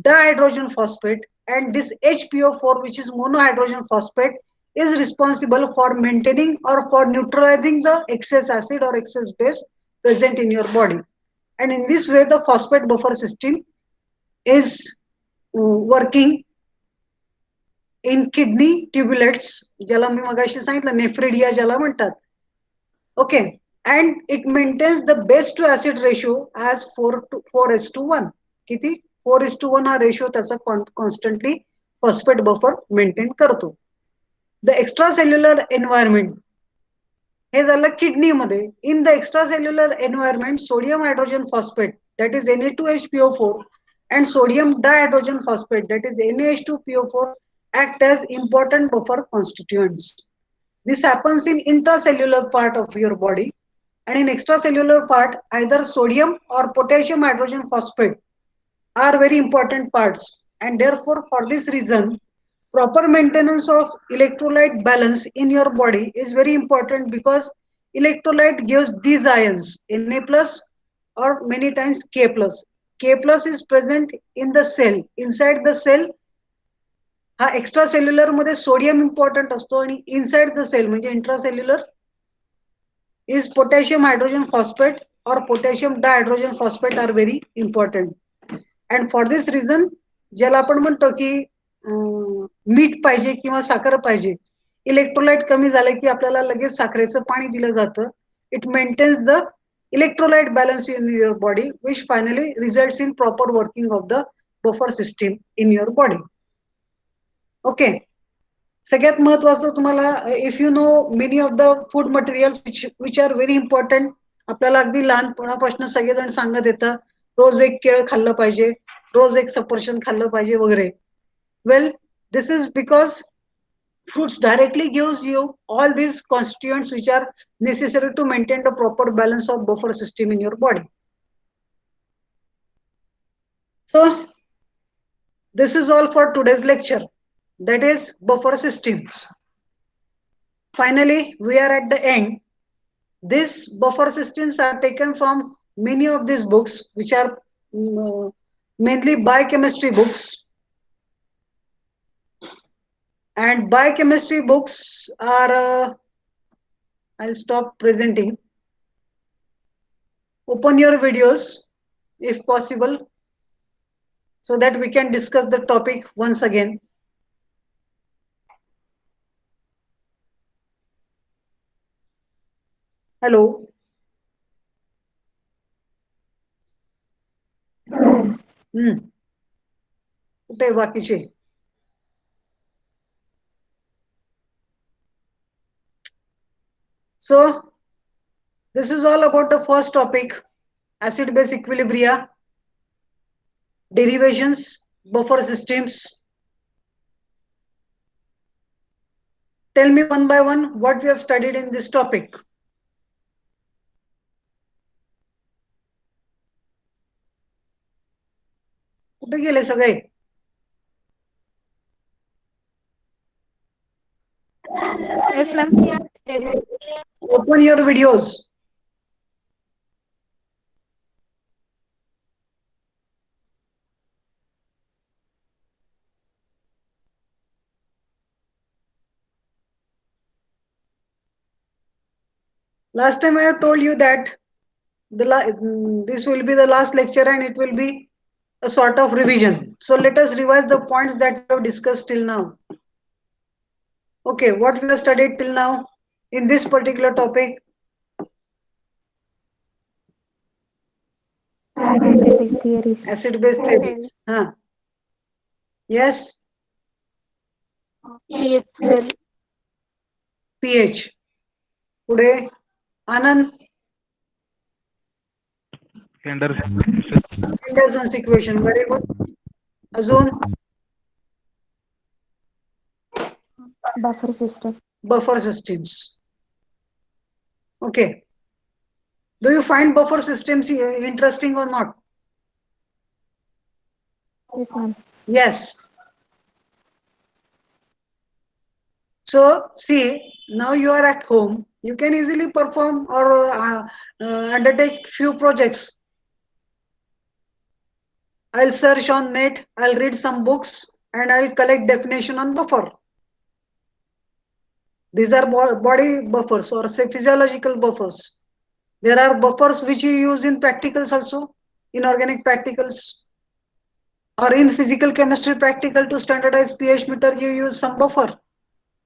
dihydrogen phosphate, and this HPO4, which is monohydrogen phosphate, is responsible for maintaining or for neutralizing the excess acid or excess base present in your body. And in this way, the phosphate buffer system is working in kidney tubulates, ज्याला मी मगाशी सांगितलं nephridia ज्याला म्हणतात. Okay, and it maintains the base to acid ratio as 4:1. किती? 4:1 हा ratio त्याचा constantly phosphate buffer maintain करतो. The extracellular environment हे झालं किडनीमध्ये. In the extracellular environment sodium hydrogen phosphate that is Na2HPO4 and sodium dihydrogen phosphate that is Na2PO4 act as important buffer constituents. This happens in intracellular part of your body, and in extracellular part either sodium or potassium hydrogen phosphate are very important parts, and therefore for this reason proper maintenance of electrolyte balance in your body is very important, because electrolyte gives these ions Na plus or many times K plus. K plus is present in the cell. Inside the cell हा extra cellular मध्ये sodium important असतो, आणि inside the cell म्हणजे intracellular is potassium hydrogen phosphate or potassium dihydrogen phosphate are very important. And for this reason ज्याला आपण म्हणतो की मीठ पाहिजे किंवा साखर पाहिजे, इलेक्ट्रोलाइट कमी झाले की आपल्याला लगेच साखरेचं पाणी दिलं जातं. It maintains the electrolyte balance in your body, which finally results in proper working of the buffer system in your body. Okay, सगळ्यात महत्वाचं तुम्हाला, if you know many of the food materials which are very important, आपल्याला अगदी लहानपणापासून सगळेजण सांगत येतं रोज एक केळ खाल्लं पाहिजे, रोज एक सफरचंद खाल्लं पाहिजे वगैरे. Well, this is because fruits directly gives you all these constituents which are necessary to maintain the proper balance of buffer system in your body. So this is all for today's lecture, that is buffer systems. Finally, we are at the end. These buffer systems are taken from many of these books, which are mainly biochemistry books. And biochemistry books are, I'll stop presenting. Open your videos if possible, so that we can discuss the topic once again. Hello. कुठे बाकीचे? So this is all about the first topic, acid base equilibria, derivations, buffer systems. Tell me one by one what we have studied in this topic. कुठे गेले सगळे? Yes, ma'am. Open your videos. Last time I have told you that this will be the last lecture and it will be a sort of revision. So let us revise the points that we have discussed till now. Okay, what we have studied till now in this particular topic? Acid-base theories. Acid-base theories. Yes. pH. pH. पुढे आनंद. Henderson. Henderson's equation. Very good. Azun, Buffer system. buffer systems. Okay. Do you find buffer systems interesting or not? Yes, ma'am. Yes. So, see, now you are at home. You can easily perform or undertake few projects. I'll search on net, I'll read some books, and I'll collect definition on buffer. These are body buffers or say physiological buffers. There are buffers which you use in practicals also, in organic practicals, or in physical chemistry practical to standardize pH meter, you use some buffer.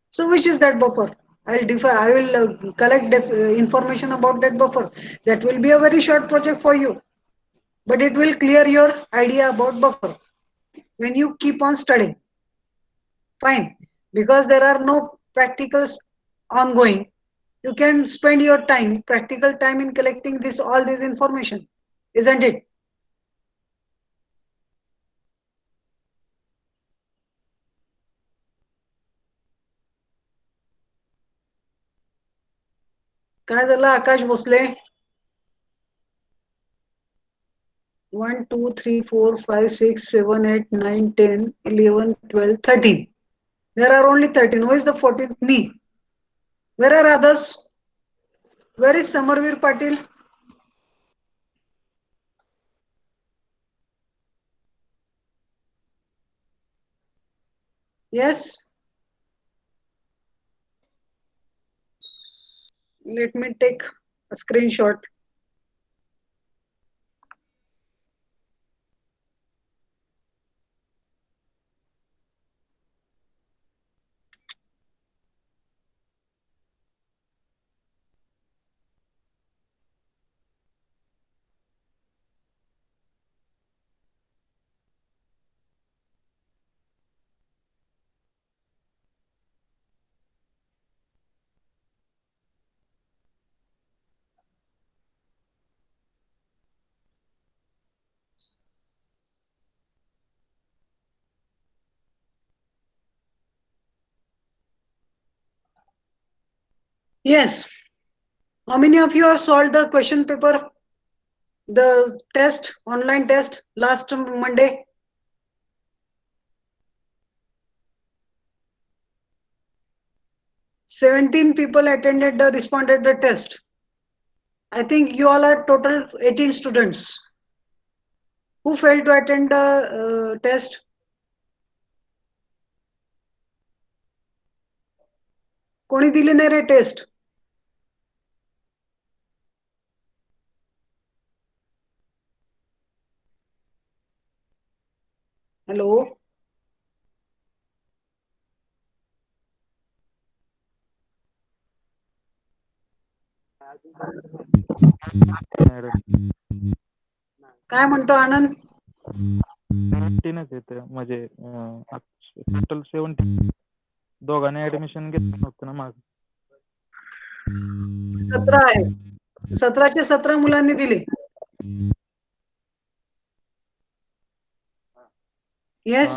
So which is that buffer? I will collect information about that buffer. That will be a very short project for you, but it will clear your idea about buffer when you keep on studying. Fine, because there are no practicals ongoing. You can spend your time, practical time, in collecting this all this information, isn't it? काय झालं आकाश Bhosle? 1 2 3 4 5 6 7 8 9 10 11 12 13. There are only 13. Who is the 14th? Me. Where are others? Where is Samarveer Patil? Yes. Let me take a screenshot. Yes. How many of you have solved the question paper, the test, online test last Monday? 17 people attended the responded the test. I think you all are total 18 students. Who failed to attend the test? कोणी दिली नाही रे test? Hello. काय म्हणतो आनंद? 17च येते म्हणजे total 70. दोघांनी admission घेतलं नव्हतं ना माग. 17 आहे. 17चे 17 मुलांनी दिले. येस.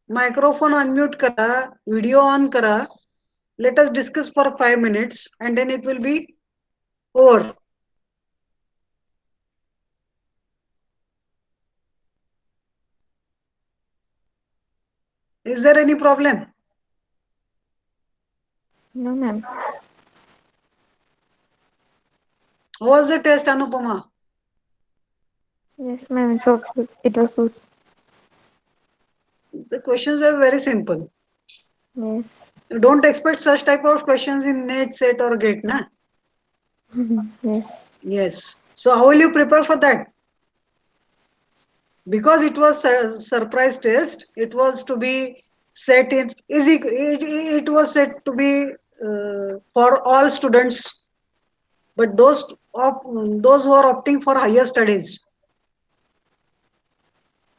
मायक्रोफोन अनम्यूट करा, व्हिडिओ ऑन करा. Let us discuss for 5 minutes and then it will be over. Is there any problem? No, ma'am. How was the test, Anupama? Yes, ma'am. So it was good. The questions are very simple. Yes. You don't expect such type of questions in NET, SET or GATE, na? Yes. Yes. So how will you prepare for that? Because it was a surprise test, it was to be set in easy. It was set to be for all students, but those who are opting for higher studies,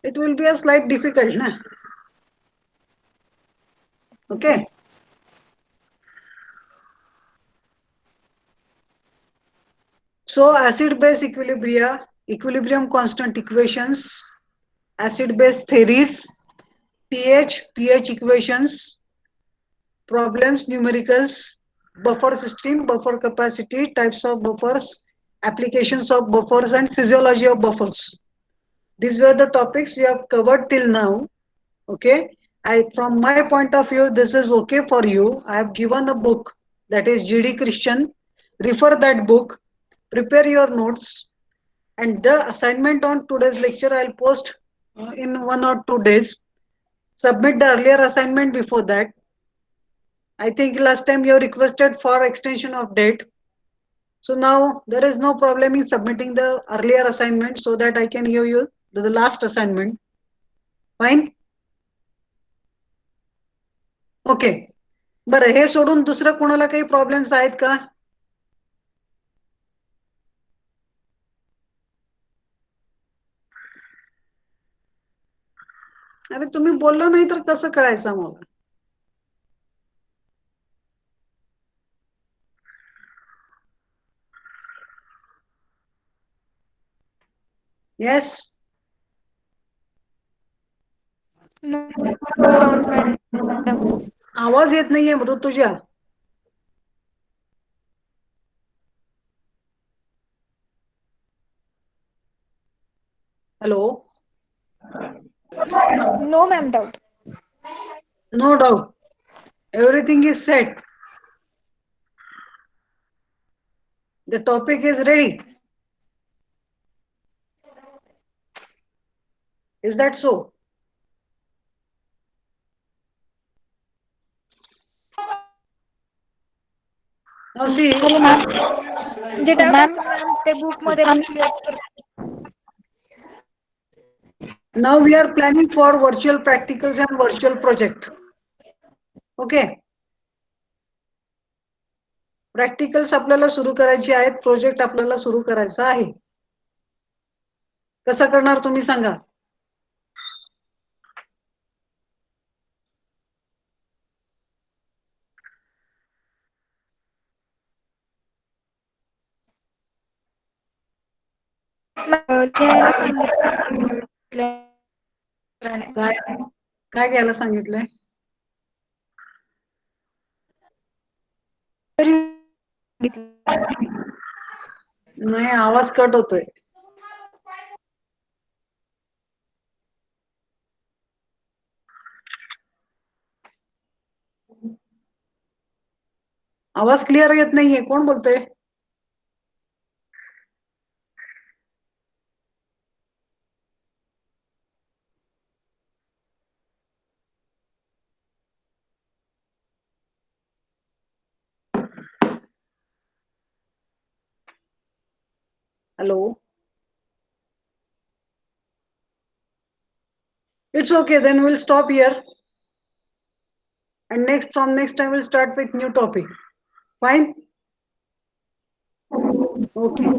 it will be a slight difficult, na? Okay. So acid-base equilibria, equilibrium constant equations, acid-base theories, pH equations, problems, numericals, buffer system, buffer capacity, types of buffers, applications of buffers, and physiology of buffers. These were the topics we have covered till now. Okay. From my point of view, this is okay for you. I have given a book, that is GD Christian. Refer that book, prepare your notes, and the assignment on today's lecture I'll post in 1 or 2 days. Submit the earlier assignment before that. I think last time you requested for extension of date. So now there is no problem in submitting the earlier assignment so that I can give you the last assignment. Fine. Okay. बरं, हे सोडून दुसरं कोणाला काही problems आहेत का? अरे तुम्ही बोललो नाही तर कसं कळायचं मला? येस. No doubt, madam. आवाज येत नाहीये मृत तुझ्या. Hello. No, ma'am, doubt. No doubt. Everything is set. The topic is ready. Is that so? Now see, जे डाऊट असेल मॅम ते बुक मध्ये क्लिअर कर. now we are planning for virtual practicals and virtual project. Okay. Practicals आपल्याला सुरू करायची आहेत, project आपल्याला सुरू करायचा आहे. कसं करणार तुम्ही सांगा? लिहायला सांगितलं. काय काय घ्यायला सांगितलंय? नाही, आवाज कट होतोय. आवाज क्लिअर येत नाहीये. कोण बोलतोय? Hello. It's okay, then we'll stop here. And from next time we'll start with new topic. Fine? Okay.